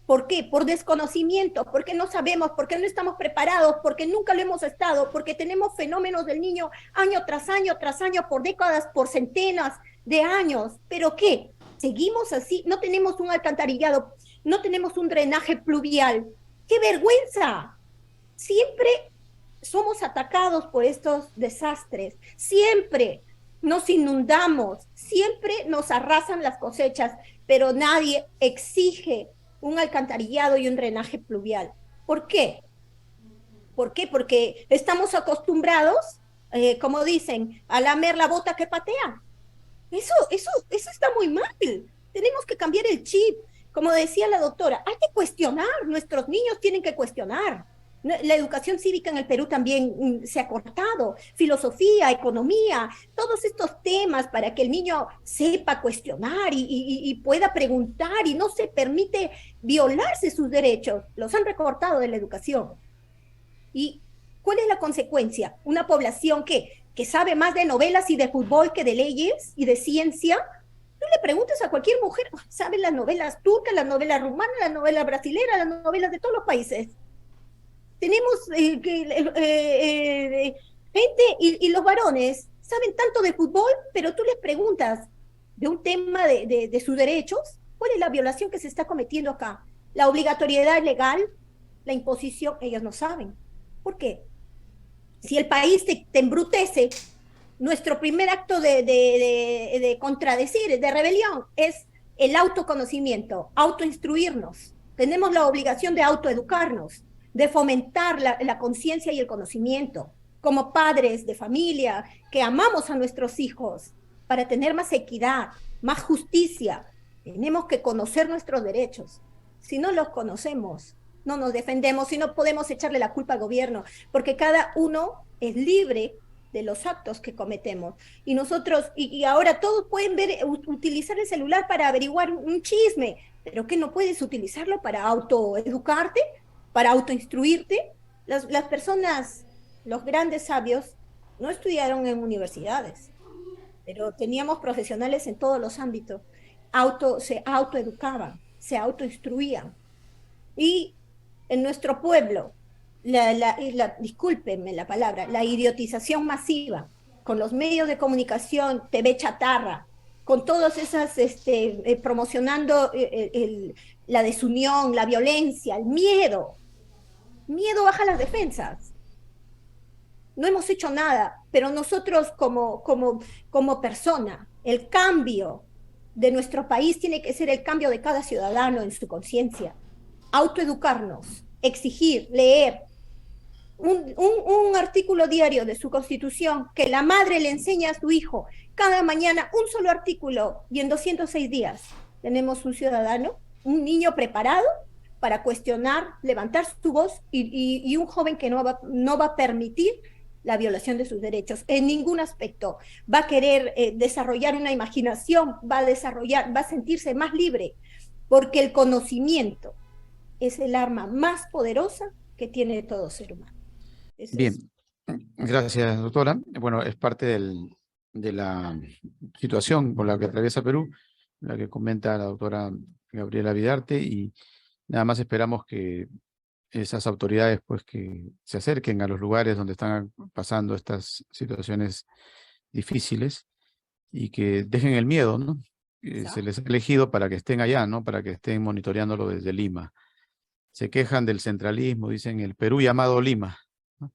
¿Por qué? Por desconocimiento, porque no sabemos, porque no estamos preparados, porque nunca lo hemos estado, porque tenemos fenómenos del niño año tras año, por décadas, por centenas de años. ¿Pero qué? Seguimos así, no tenemos un alcantarillado, no tenemos un drenaje pluvial. ¡Qué vergüenza! Siempre somos atacados por estos desastres, siempre nos inundamos, siempre nos arrasan las cosechas, pero nadie exige un alcantarillado y un drenaje pluvial. ¿Por qué? ¿Por qué? Porque estamos acostumbrados, como dicen, a lamer la bota que patea. Eso está muy mal. Tenemos que cambiar el chip. Como decía la doctora, hay que cuestionar, nuestros niños tienen que cuestionar. La educación cívica en el Perú también se ha cortado, filosofía, economía, todos estos temas para que el niño sepa cuestionar y pueda preguntar y no se permite violarse sus derechos, los han recortado de la educación. ¿Y cuál es la consecuencia? Una población que sabe más de novelas y de fútbol que de leyes y de ciencia. Tú le preguntas a cualquier mujer, sabe las novelas turcas, las novelas rumanas, las novelas brasileñas, las novelas de todos los países. Tenemos gente y los varones saben tanto de fútbol, pero tú les preguntas de un tema de sus derechos, ¿cuál es la violación que se está cometiendo acá? La obligatoriedad legal, la imposición, ellos no saben. ¿Por qué? Si el país te embrutece, nuestro primer acto de contradecir, de rebelión, es el autoconocimiento, autoinstruirnos. Tenemos la obligación de autoeducarnos, de fomentar la conciencia y el conocimiento, como padres de familia que amamos a nuestros hijos, para tener más equidad, más justicia. Tenemos que conocer nuestros derechos. Si no los conocemos, no nos defendemos y no podemos echarle la culpa al gobierno, porque cada uno es libre de los actos que cometemos. Y nosotros, y ahora todos pueden utilizar el celular para averiguar un chisme, pero ¿qué no puedes utilizarlo para autoeducarte? Para autoinstruirte. Las personas, los grandes sabios, no estudiaron en universidades, pero teníamos profesionales en todos los ámbitos. Se autoeducaban, se autoinstruían. Y en nuestro pueblo, discúlpenme la palabra, la idiotización masiva, con los medios de comunicación, TV chatarra, con todas esas, promocionando la desunión, la violencia, el miedo. Miedo baja las defensas. No hemos hecho nada, pero nosotros como persona, el cambio de nuestro país tiene que ser el cambio de cada ciudadano en su conciencia. Autoeducarnos, exigir, leer un artículo diario de su Constitución, que la madre le enseña a su hijo cada mañana un solo artículo, y en 206 días tenemos un ciudadano, un niño preparado para cuestionar, levantar su voz, y un joven que no va a permitir la violación de sus derechos en ningún aspecto. Va a querer desarrollar una imaginación, va a sentirse más libre, porque el conocimiento es el arma más poderosa que tiene todo ser humano. Bien, gracias, doctora. Bueno, es parte de la situación por la que atraviesa Perú, la que comenta la doctora Gabriela Vidarte, y nada más esperamos que esas autoridades pues que se acerquen a los lugares donde están pasando estas situaciones difíciles y que dejen el miedo, ¿no? Se Exacto. les ha elegido para que estén allá, ¿no? Para que estén monitoreándolo desde Lima. Se quejan del centralismo, dicen el Perú llamado Lima, ¿no?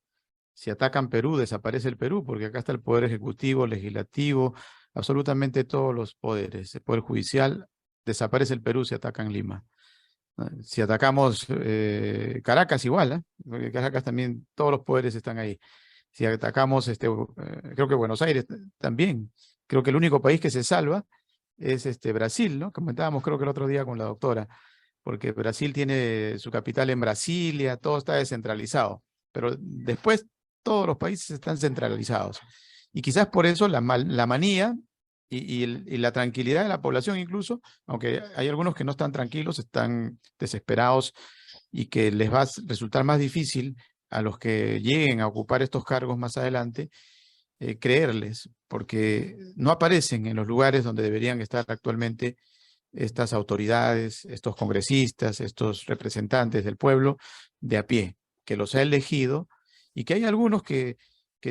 Si atacan Perú, desaparece el Perú, porque acá está el poder ejecutivo, legislativo, absolutamente todos los poderes. El poder judicial, desaparece el Perú si atacan Lima. Si atacamos Caracas, igual, ¿eh? Porque Caracas también, todos los poderes están ahí. Si atacamos, creo que Buenos Aires también. Creo que el único país que se salva es Brasil, ¿no? Comentábamos creo que el otro día con la doctora, porque Brasil tiene su capital en Brasilia, todo está descentralizado, pero después todos los países están centralizados. Y quizás por eso la manía y la tranquilidad de la población incluso, aunque hay algunos que no están tranquilos, están desesperados y que les va a resultar más difícil a los que lleguen a ocupar estos cargos más adelante, creerles, porque no aparecen en los lugares donde deberían estar actualmente estas autoridades, estos congresistas, estos representantes del pueblo de a pie, que los ha elegido y que hay algunos que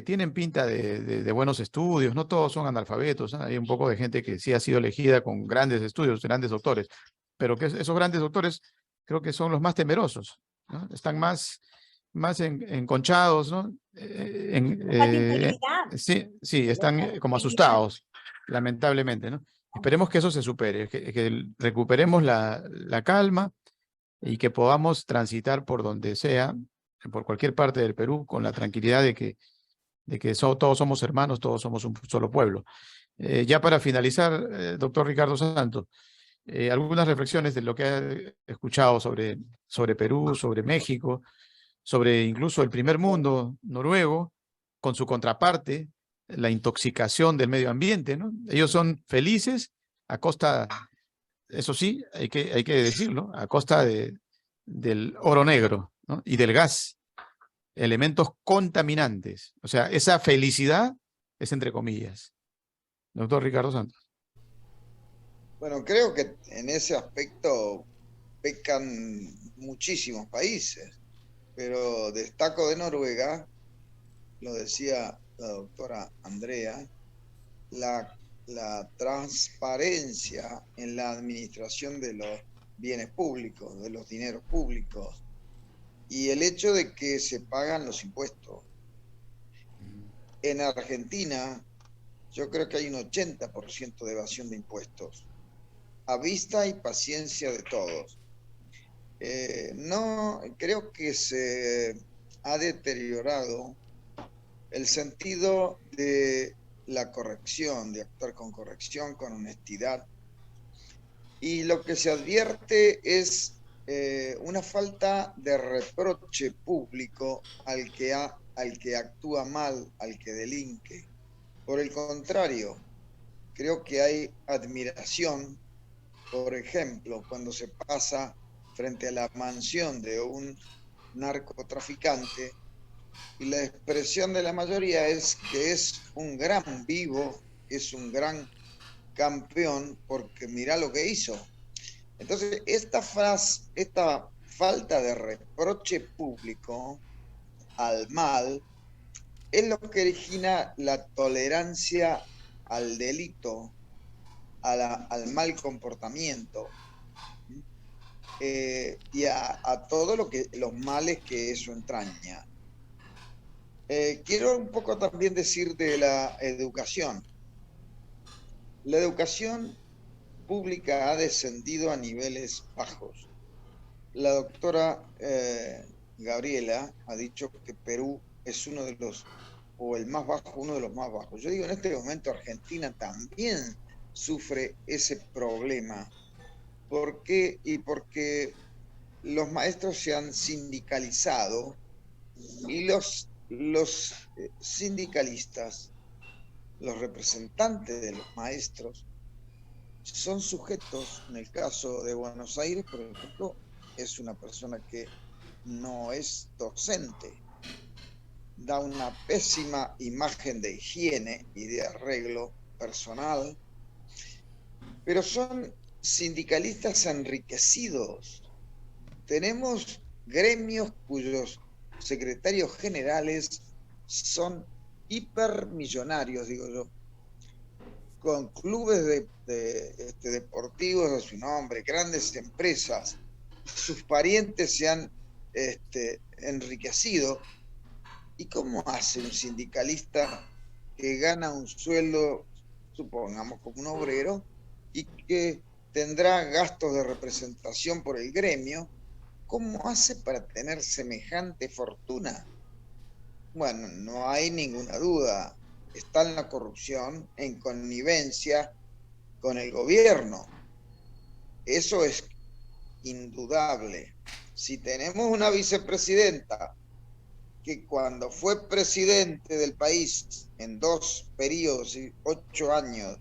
tienen pinta de buenos estudios, no todos son analfabetos, ¿no? Hay un poco de gente que sí ha sido elegida con grandes estudios, grandes doctores, pero que esos grandes doctores creo que son los más temerosos, ¿no? Están más enconchados, ¿no? Falta integridad. Sí, están Falta como integridad. asustados, lamentablemente, ¿no? Esperemos que eso se supere, que recuperemos la calma y que podamos transitar por donde sea, por cualquier parte del Perú, con la tranquilidad de que todos somos hermanos, todos somos un solo pueblo. Ya para finalizar, doctor Ricardo Santos, algunas reflexiones de lo que ha escuchado sobre Perú, sobre México, sobre incluso el primer mundo noruego, con su contraparte, la intoxicación del medio ambiente, ¿no? Ellos son felices a costa, eso sí, hay que decirlo, a costa del oro negro, ¿no? Y del gas, elementos contaminantes. O sea, esa felicidad es entre comillas. Doctor Ricardo Santos. Bueno, creo que en ese aspecto pecan muchísimos países, pero destaco de Noruega, lo decía la doctora Andrea, la transparencia en la administración de los bienes públicos, de los dineros públicos, y el hecho de que se pagan los impuestos. En Argentina, yo creo que hay un 80% de evasión de impuestos, a vista y paciencia de todos. No, creo que se ha deteriorado el sentido de la corrección, de actuar con corrección, con honestidad. Y lo que se advierte es una falta de reproche público al que actúa mal, al que delinque. Por el contrario, creo que hay admiración, por ejemplo, cuando se pasa frente a la mansión de un narcotraficante y la expresión de la mayoría es que es un gran vivo, es un gran campeón porque mira lo que hizo. Entonces, esta falta de reproche público al mal es lo que origina la tolerancia al delito, al mal comportamiento y a todo los males que eso entraña. Quiero un poco también decir de la educación. La educación pública ha descendido a niveles bajos. La doctora Gabriela ha dicho que Perú es uno de los más bajos. Yo digo, en este momento Argentina también sufre ese problema. ¿Por qué? Y porque los maestros se han sindicalizado y los sindicalistas, los representantes de los maestros, son sujetos, en el caso de Buenos Aires, por ejemplo, es una persona que no es docente, da una pésima imagen de higiene y de arreglo personal, pero son sindicalistas enriquecidos. Tenemos gremios cuyos secretarios generales son hipermillonarios, digo yo. con clubes deportivos a su nombre, grandes empresas, sus parientes se han enriquecido. ¿Y cómo hace un sindicalista que gana un sueldo, supongamos como un obrero, y que tendrá gastos de representación por el gremio? ¿Cómo hace para tener semejante fortuna? Bueno, no hay ninguna duda. Está en la corrupción, en connivencia con el gobierno. Eso es indudable. Si tenemos una vicepresidenta que cuando fue presidente del país en 2 periodos y 8 años,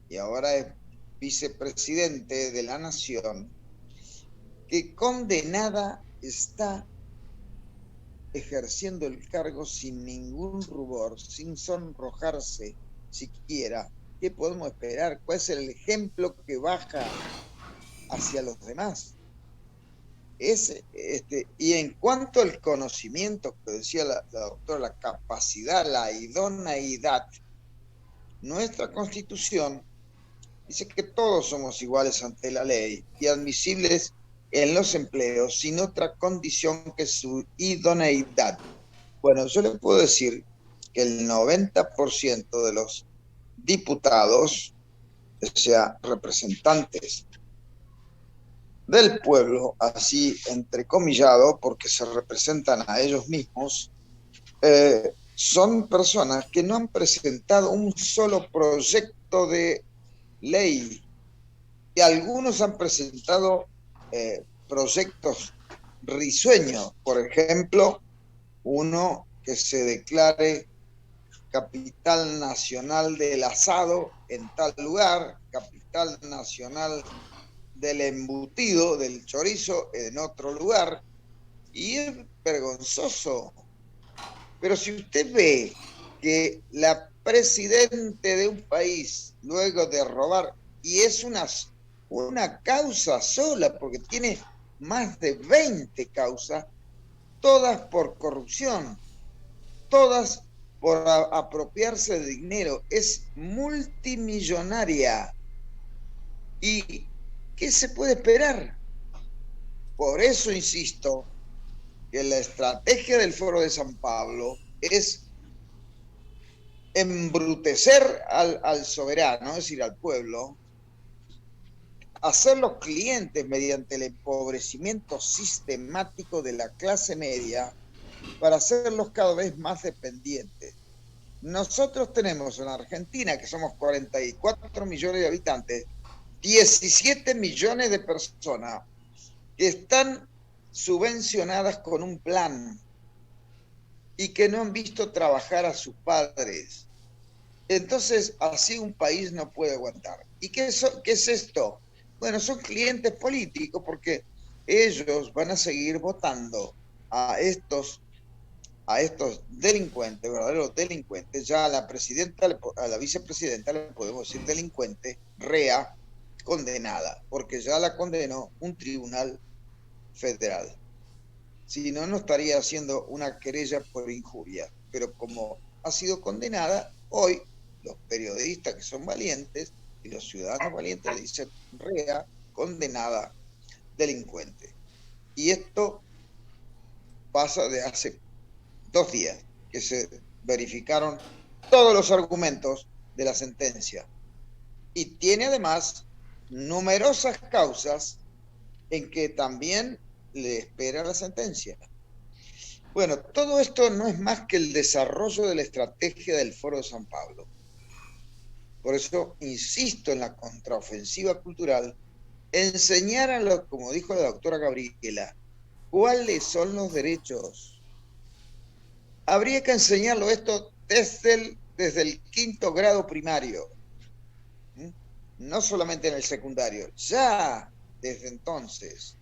y ahora es vicepresidente de la nación, que condenada está ejerciendo el cargo sin ningún rubor, sin sonrojarse siquiera. ¿Qué podemos esperar? ¿Cuál es el ejemplo que baja hacia los demás? Y en cuanto al conocimiento, que decía la doctora, la capacidad, la idoneidad, nuestra Constitución dice que todos somos iguales ante la ley y admisibles en los empleos sin otra condición que su idoneidad. Bueno, yo le puedo decir que el 90% de los diputados, o sea, representantes del pueblo, así entrecomillado, porque se representan a ellos mismos, son personas que no han presentado un solo proyecto de ley, y algunos han presentado proyectos risueños, por ejemplo, uno que se declare capital nacional del asado en tal lugar, capital nacional del embutido, del chorizo en otro lugar, y es vergonzoso. Pero si usted ve que la presidente de un país, luego de robar, y es una causa sola, porque tiene más de 20 causas, todas por corrupción, todas por apropiarse de dinero, es multimillonaria. ¿Y qué se puede esperar? Por eso insisto que la estrategia del Foro de San Pablo es embrutecer al soberano, es decir, al pueblo, hacerlos clientes mediante el empobrecimiento sistemático de la clase media para hacerlos cada vez más dependientes. Nosotros tenemos en Argentina, que somos 44 millones de habitantes, 17 millones de personas que están subvencionadas con un plan y que no han visto trabajar a sus padres. Entonces, así un país no puede aguantar. ¿Y qué es esto? Bueno, son clientes políticos porque ellos van a seguir votando a estos delincuentes, verdaderos delincuentes. Ya a la vicepresidenta le podemos decir delincuente, rea, condenada, porque ya la condenó un tribunal federal. Si no, no estaría haciendo una querella por injuria. Pero como ha sido condenada, hoy los periodistas que son valientes y los ciudadanos valientes le dicen rea, condenada, delincuente. Y esto pasa de hace 2 días que se verificaron todos los argumentos de la sentencia. Y tiene además numerosas causas en que también le espera la sentencia. Bueno, todo esto no es más que el desarrollo de la estrategia del Foro de San Pablo. Por eso insisto en la contraofensiva cultural, enseñar como dijo la doctora Gabriela, cuáles son los derechos. Habría que enseñarlo esto desde el 5º grado primario, no solamente en el secundario, ya desde entonces,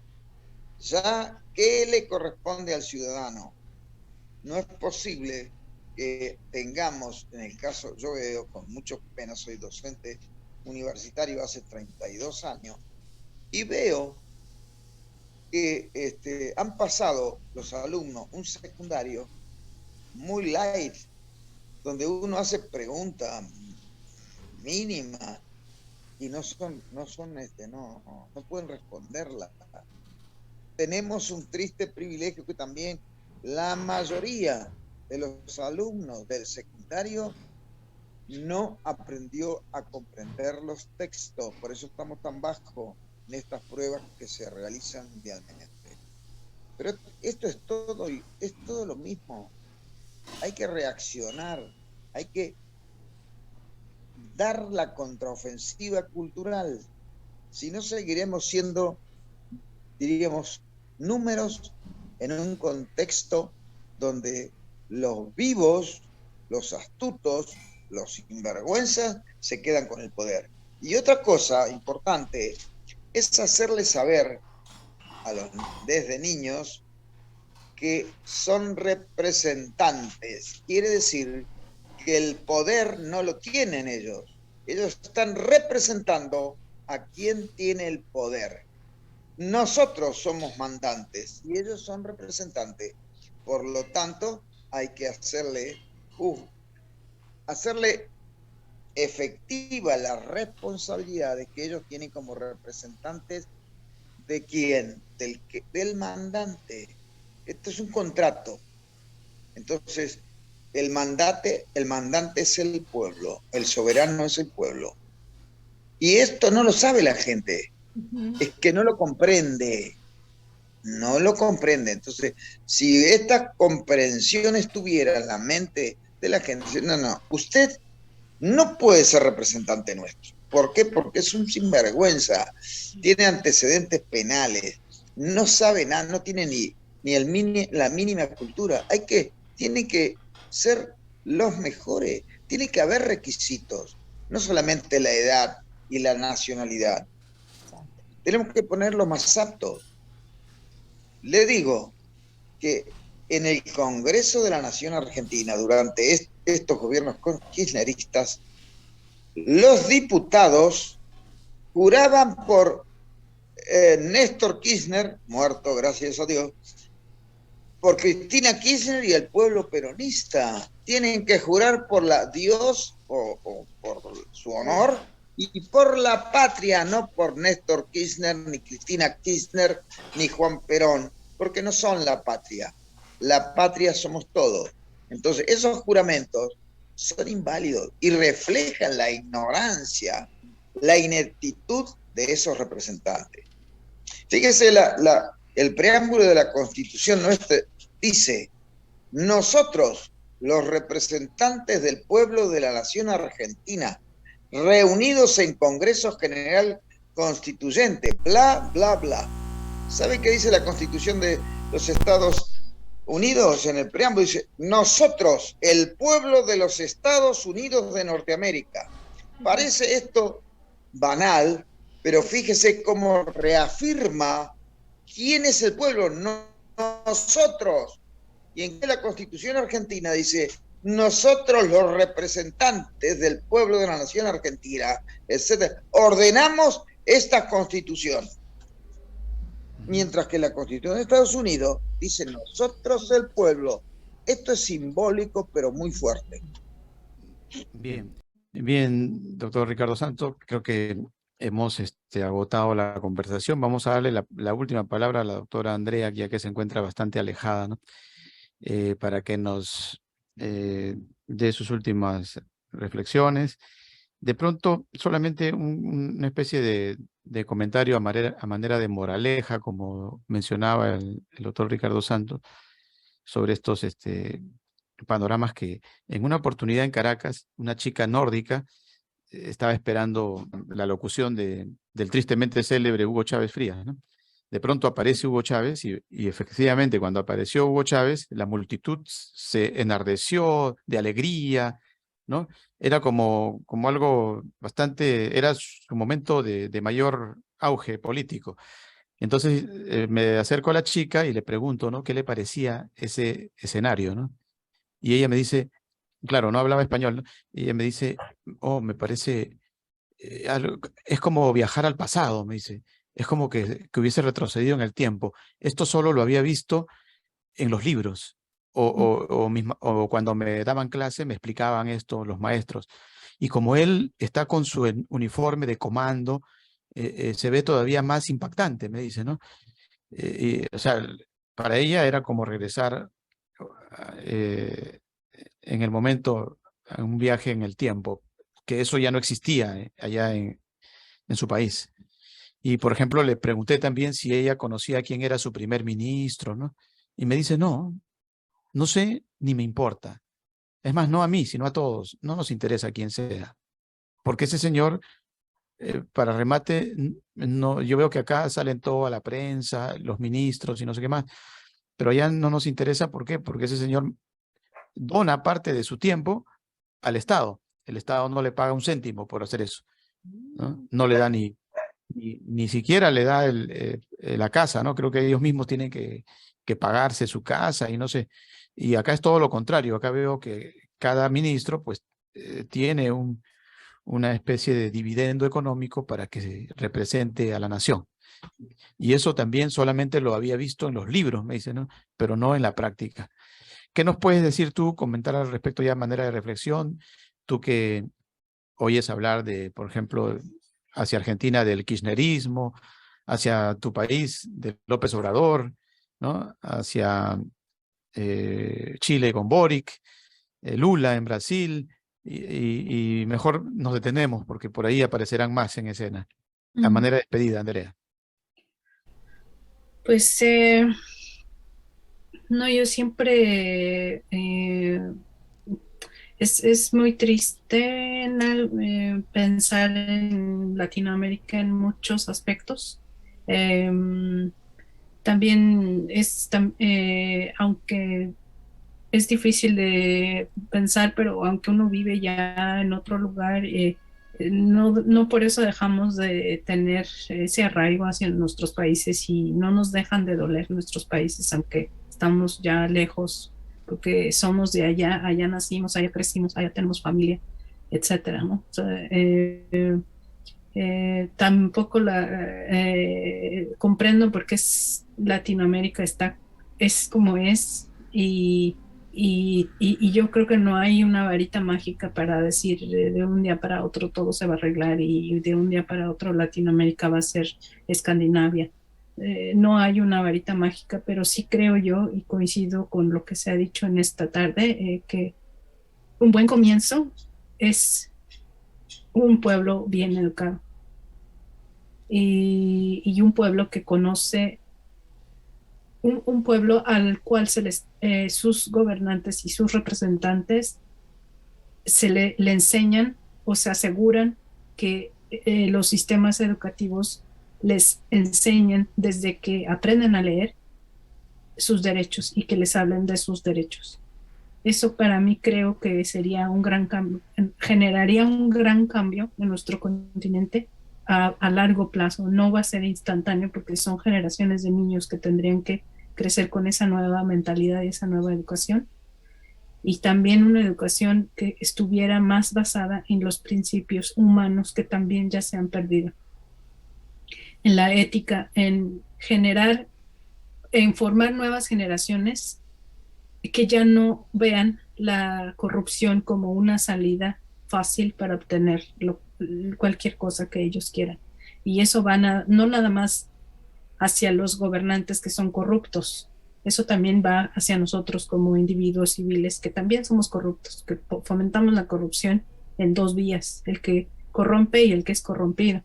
ya qué le corresponde al ciudadano. No es posible que tengamos, en el caso, yo veo con mucho pena, soy docente universitario hace 32 años, y veo que han pasado los alumnos un secundario muy light, donde uno hace preguntas mínimas y no pueden responderla. Tenemos un triste privilegio que también la mayoría de los alumnos del secundario no aprendió a comprender los textos, por eso estamos tan bajos en estas pruebas que se realizan mundialmente. Pero esto es todo lo mismo. Hay que reaccionar, hay que dar la contraofensiva cultural. Si no, seguiremos siendo, diríamos, números en un contexto donde los vivos, los astutos, los sinvergüenzas se quedan con el poder. Y otra cosa importante es hacerles saber desde niños que son representantes. Quiere decir que el poder no lo tienen ellos. Ellos están representando a quien tiene el poder. Nosotros somos mandantes y ellos son representantes. Por lo tanto, hay que hacerle efectiva las responsabilidades que ellos tienen como representantes de quién, del mandante. Esto es un contrato. Entonces, el mandante es el pueblo, el soberano es el pueblo. Y esto no lo sabe la gente, es que no lo comprende. No lo comprende. Entonces, si esta comprensión estuviera en la mente de la gente, no, usted no puede ser representante nuestro. ¿Por qué? Porque es un sinvergüenza, tiene antecedentes penales, no sabe nada, no tiene ni la mínima cultura. Tiene que ser los mejores, tiene que haber requisitos, no solamente la edad y la nacionalidad. Tenemos que ponerlos más aptos. Le digo que en el Congreso de la Nación Argentina, durante estos gobiernos kirchneristas, los diputados juraban por Néstor Kirchner, muerto gracias a Dios, por Cristina Kirchner y el pueblo peronista. Tienen que jurar por Dios o por su honor y por la patria, no por Néstor Kirchner, ni Cristina Kirchner, ni Juan Perón, porque no son la patria. La patria somos todos. Entonces, esos juramentos son inválidos y reflejan la ignorancia, la ineptitud de esos representantes. Fíjese, el preámbulo de la Constitución nuestra dice: nosotros, los representantes del pueblo de la nación argentina, reunidos en Congreso General Constituyente, bla, bla, bla. ¿Sabe qué dice la Constitución de los Estados Unidos? En el preámbulo dice: nosotros, el pueblo de los Estados Unidos de Norteamérica. Parece esto banal, pero fíjese cómo reafirma quién es el pueblo, nosotros. Y en la Constitución argentina dice: nosotros, los representantes del pueblo de la nación argentina, etc., ordenamos esta Constitución. Mientras que la Constitución de Estados Unidos dice: nosotros, el pueblo. Esto es simbólico, pero muy fuerte. Bien, doctor Ricardo Santos, creo que hemos agotado la conversación. Vamos a darle la última palabra a la doctora Andrea, ya que se encuentra bastante alejada, ¿no? Para que nos dé sus últimas reflexiones. De pronto, solamente una especie de comentario a manera de moraleja, como mencionaba el doctor Ricardo Santos, sobre estos panoramas que en una oportunidad en Caracas, una chica nórdica estaba esperando la locución del tristemente célebre Hugo Chávez Frías, ¿no? De pronto aparece Hugo Chávez y efectivamente cuando apareció Hugo Chávez, la multitud se enardeció de alegría, ¿no? Era como algo bastante, era su momento de mayor auge político. Entonces me acerco a la chica y le pregunto, ¿no?, qué le parecía ese escenario, ¿no? Y ella me dice, claro, no hablaba español, ¿no? Y ella me dice: oh, me parece, es como viajar al pasado, me dice. Es como que hubiese retrocedido en el tiempo. Esto solo lo había visto en los libros. O cuando me daban clase me explicaban esto los maestros. Y como él está con su uniforme de comando, se ve todavía más impactante, me dice, ¿no? O sea, para ella era como regresar eh, en el momento, a un viaje en el tiempo, que eso ya no existía allá en su país. Y, por ejemplo, le pregunté también si ella conocía quién era su primer ministro, ¿no? Y me dice, no, no sé ni me importa. Es más, no a mí, sino a todos. No nos interesa quién sea. Porque ese señor, para remate, no, yo veo que acá salen todo a la prensa, los ministros y no sé qué más, pero allá no nos interesa. ¿Por qué? Porque ese señor dona parte de su tiempo al Estado. El Estado no le paga un céntimo por hacer eso, ¿no? No le da ni siquiera le da la casa, ¿no? Creo que ellos mismos tienen que pagarse su casa y no sé. Y acá es todo lo contrario. Acá veo que cada ministro, pues, tiene una especie de dividendo económico para que se represente a la nación. Y eso también solamente lo había visto en los libros, me dice, ¿no? Pero no en la práctica. ¿Qué nos puedes decir tú, comentar al respecto ya de manera de reflexión? Tú que oyes hablar de, por ejemplo, hacia Argentina del kirchnerismo, hacia tu país de López Obrador, ¿no? Hacia Chile con Boric, Lula en Brasil, y mejor nos detenemos porque por ahí aparecerán más en escena. A manera de despedida, Andrea. Pues no, yo siempre es muy triste pensar en Latinoamérica en muchos aspectos. También aunque es difícil de pensar, pero aunque uno vive ya en otro lugar, no por eso dejamos de tener ese arraigo hacia nuestros países y no nos dejan de doler nuestros países, aunque estamos ya lejos, porque somos de allá, allá nacimos, allá crecimos, allá tenemos familia, etcétera, ¿no? O sea, tampoco comprendo por qué Latinoamérica es como es y yo creo que no hay una varita mágica para decir de un día para otro todo se va a arreglar y de un día para otro Latinoamérica va a ser Escandinavia. No hay una varita mágica, pero sí creo yo y coincido con lo que se ha dicho en esta tarde, que un buen comienzo es un pueblo bien educado y un pueblo que conoce, un pueblo al cual sus gobernantes y sus representantes le enseñan o se aseguran que los sistemas educativos les enseñen desde que aprenden a leer sus derechos y que les hablen de sus derechos. Eso para mí creo que sería un gran cambio, generaría un gran cambio en nuestro continente a largo plazo. No va a ser instantáneo porque son generaciones de niños que tendrían que crecer con esa nueva mentalidad y esa nueva educación. Y también una educación que estuviera más basada en los principios humanos que también ya se han perdido. En la ética, en generar, en formar nuevas generaciones que ya no vean la corrupción como una salida fácil para obtener cualquier cosa que ellos quieran. Y eso no nada más hacia los gobernantes que son corruptos, eso también va hacia nosotros como individuos civiles que también somos corruptos, que fomentamos la corrupción en dos vías, el que corrompe y el que es corrompido.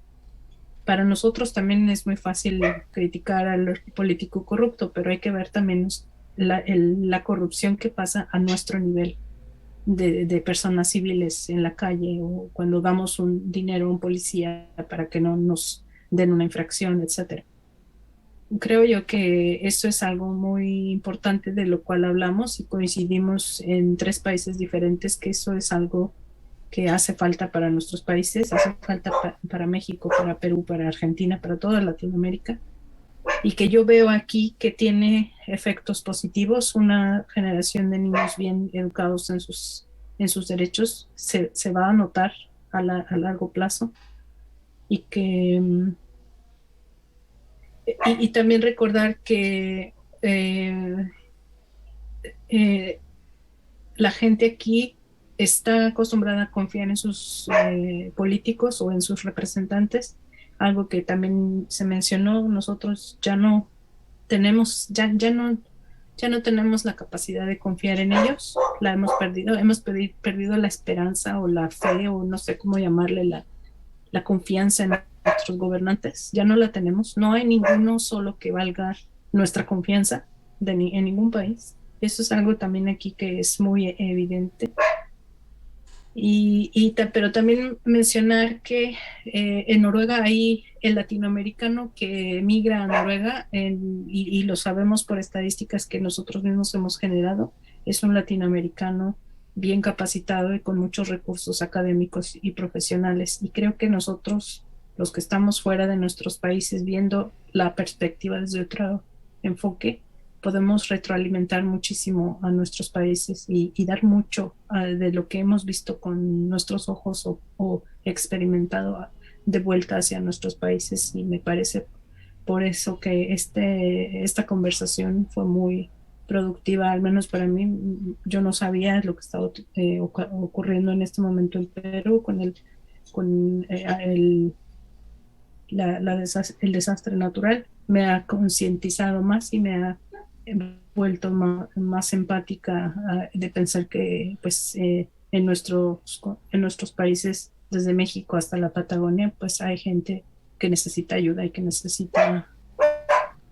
Para nosotros también es muy fácil criticar al político corrupto, pero hay que ver también la corrupción que pasa a nuestro nivel de personas civiles en la calle o cuando damos un dinero a un policía para que no nos den una infracción, etcétera. Creo yo que eso es algo muy importante de lo cual hablamos y coincidimos en tres países diferentes que eso es algo que hace falta para nuestros países, hace falta para México, para Perú, para Argentina, para toda Latinoamérica, y que yo veo aquí que tiene efectos positivos. Una generación de niños bien educados en sus derechos se va a notar a largo plazo y que y también recordar que eh, la gente aquí está acostumbrada a confiar en sus políticos o en sus representantes, algo que también se mencionó. Nosotros ya no tenemos, ya no tenemos la capacidad de confiar en ellos, la hemos perdido la esperanza o la fe, o no sé cómo llamarle, la confianza en nuestros gobernantes, ya no la tenemos, no hay ninguno solo que valga nuestra confianza en ningún país. Eso es algo también aquí que es muy evidente. Pero también mencionar que en Noruega hay el latinoamericano que migra a Noruega, y lo sabemos por estadísticas que nosotros mismos hemos generado, es un latinoamericano bien capacitado y con muchos recursos académicos y profesionales. Y creo que nosotros, los que estamos fuera de nuestros países, viendo la perspectiva desde otro enfoque, podemos retroalimentar muchísimo a nuestros países y dar mucho de lo que hemos visto con nuestros ojos o experimentado de vuelta hacia nuestros países. Y me parece por eso que esta conversación fue muy productiva, al menos para mí. Yo no sabía lo que estaba ocurriendo en este momento en Perú con el desastre natural. Me ha concientizado más y me ha vuelto más empática de pensar que pues en nuestros países, desde México hasta la Patagonia, pues hay gente que necesita ayuda y que necesita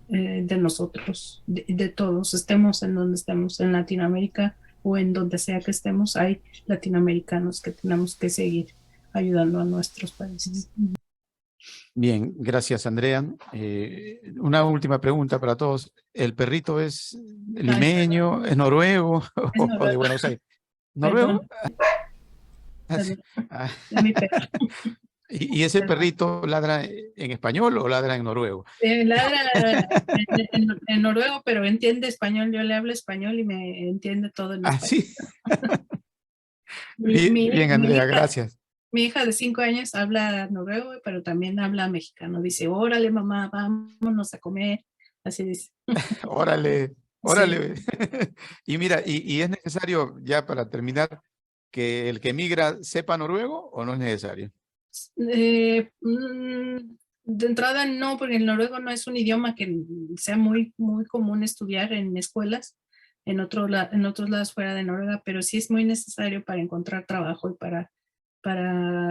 de nosotros, de todos, estemos en donde estemos, en Latinoamérica o en donde sea que estemos. Hay latinoamericanos que tenemos que seguir ayudando a nuestros países. Bien, gracias, Andrea. Una última pregunta para todos. ¿El perrito es limeño, es noruego o de Buenos Aires? ¿Noruego? Es mi perro. ¿Y ese perrito ladra en español o ladra en noruego? Ladra en noruego, pero entiende español. Yo le hablo español y me entiende todo en español. Sí. Bien, Andrea, gracias. Mi hija de 5 años habla noruego, pero también habla mexicano. Dice, órale, mamá, vámonos a comer. Así dice. Órale. Sí. Y mira, ¿y es necesario, ya para terminar, que el que emigra sepa noruego o no es necesario? De entrada no, porque el noruego no es un idioma que sea muy, muy común estudiar en escuelas en otros lados fuera de Noruega, pero sí es muy necesario para encontrar trabajo y para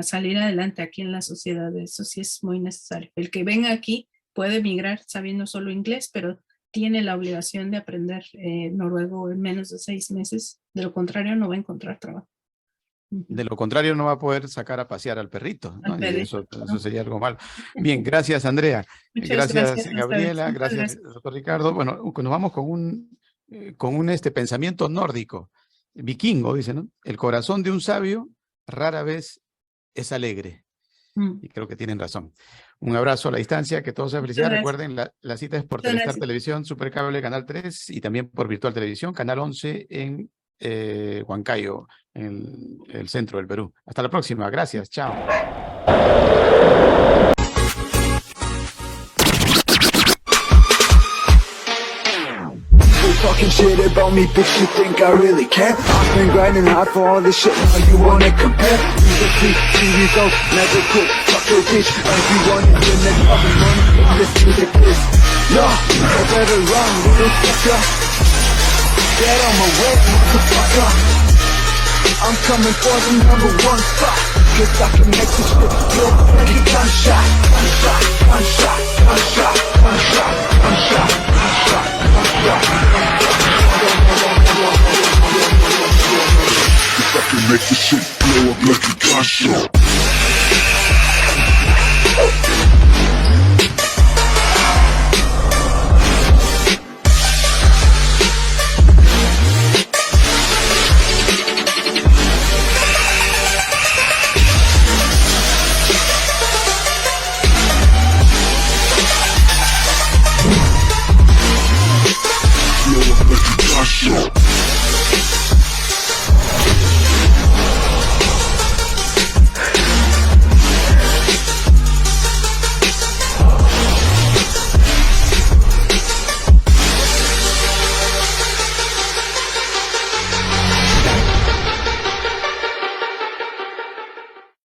salir adelante aquí en la sociedad. Eso sí es muy necesario. El que venga aquí puede emigrar sabiendo solo inglés, pero tiene la obligación de aprender noruego en menos de 6 meses. De lo contrario, no va a encontrar trabajo. De lo contrario, no va a poder sacar a pasear al perrito, ¿no? Y eso sería algo malo. Bien, gracias, Andrea. Gracias, Gabriela. Gracias, doctor Ricardo. Bueno, nos vamos con un pensamiento nórdico, vikingo, dice, ¿no? El corazón de un sabio rara vez es alegre. Y creo que tienen razón. Un abrazo a la distancia, que todos se felicidad. Recuerden, la cita es por Telestar Televisión, Supercable, Canal 3, y también por Virtual Televisión, Canal 11 en Huancayo, en el centro del Perú. Hasta la próxima. Gracias. Chao. Talking shit about me, bitch, you think I really care? I've been grinding hard for all this shit, now you wanna compare? You can see results, never quit, fuck your bitch. Everyone in the next fucking money, listen to this. Yo, I better run, little fucker. Get on my way, motherfucker. I'm coming for the #1 spot, cause I can make this shit look like a gunshot. Gunshot, gunshot, gunshot, gunshot, gunshot, gunshot, gunshot. If I can make this shit blow up like a gunshot.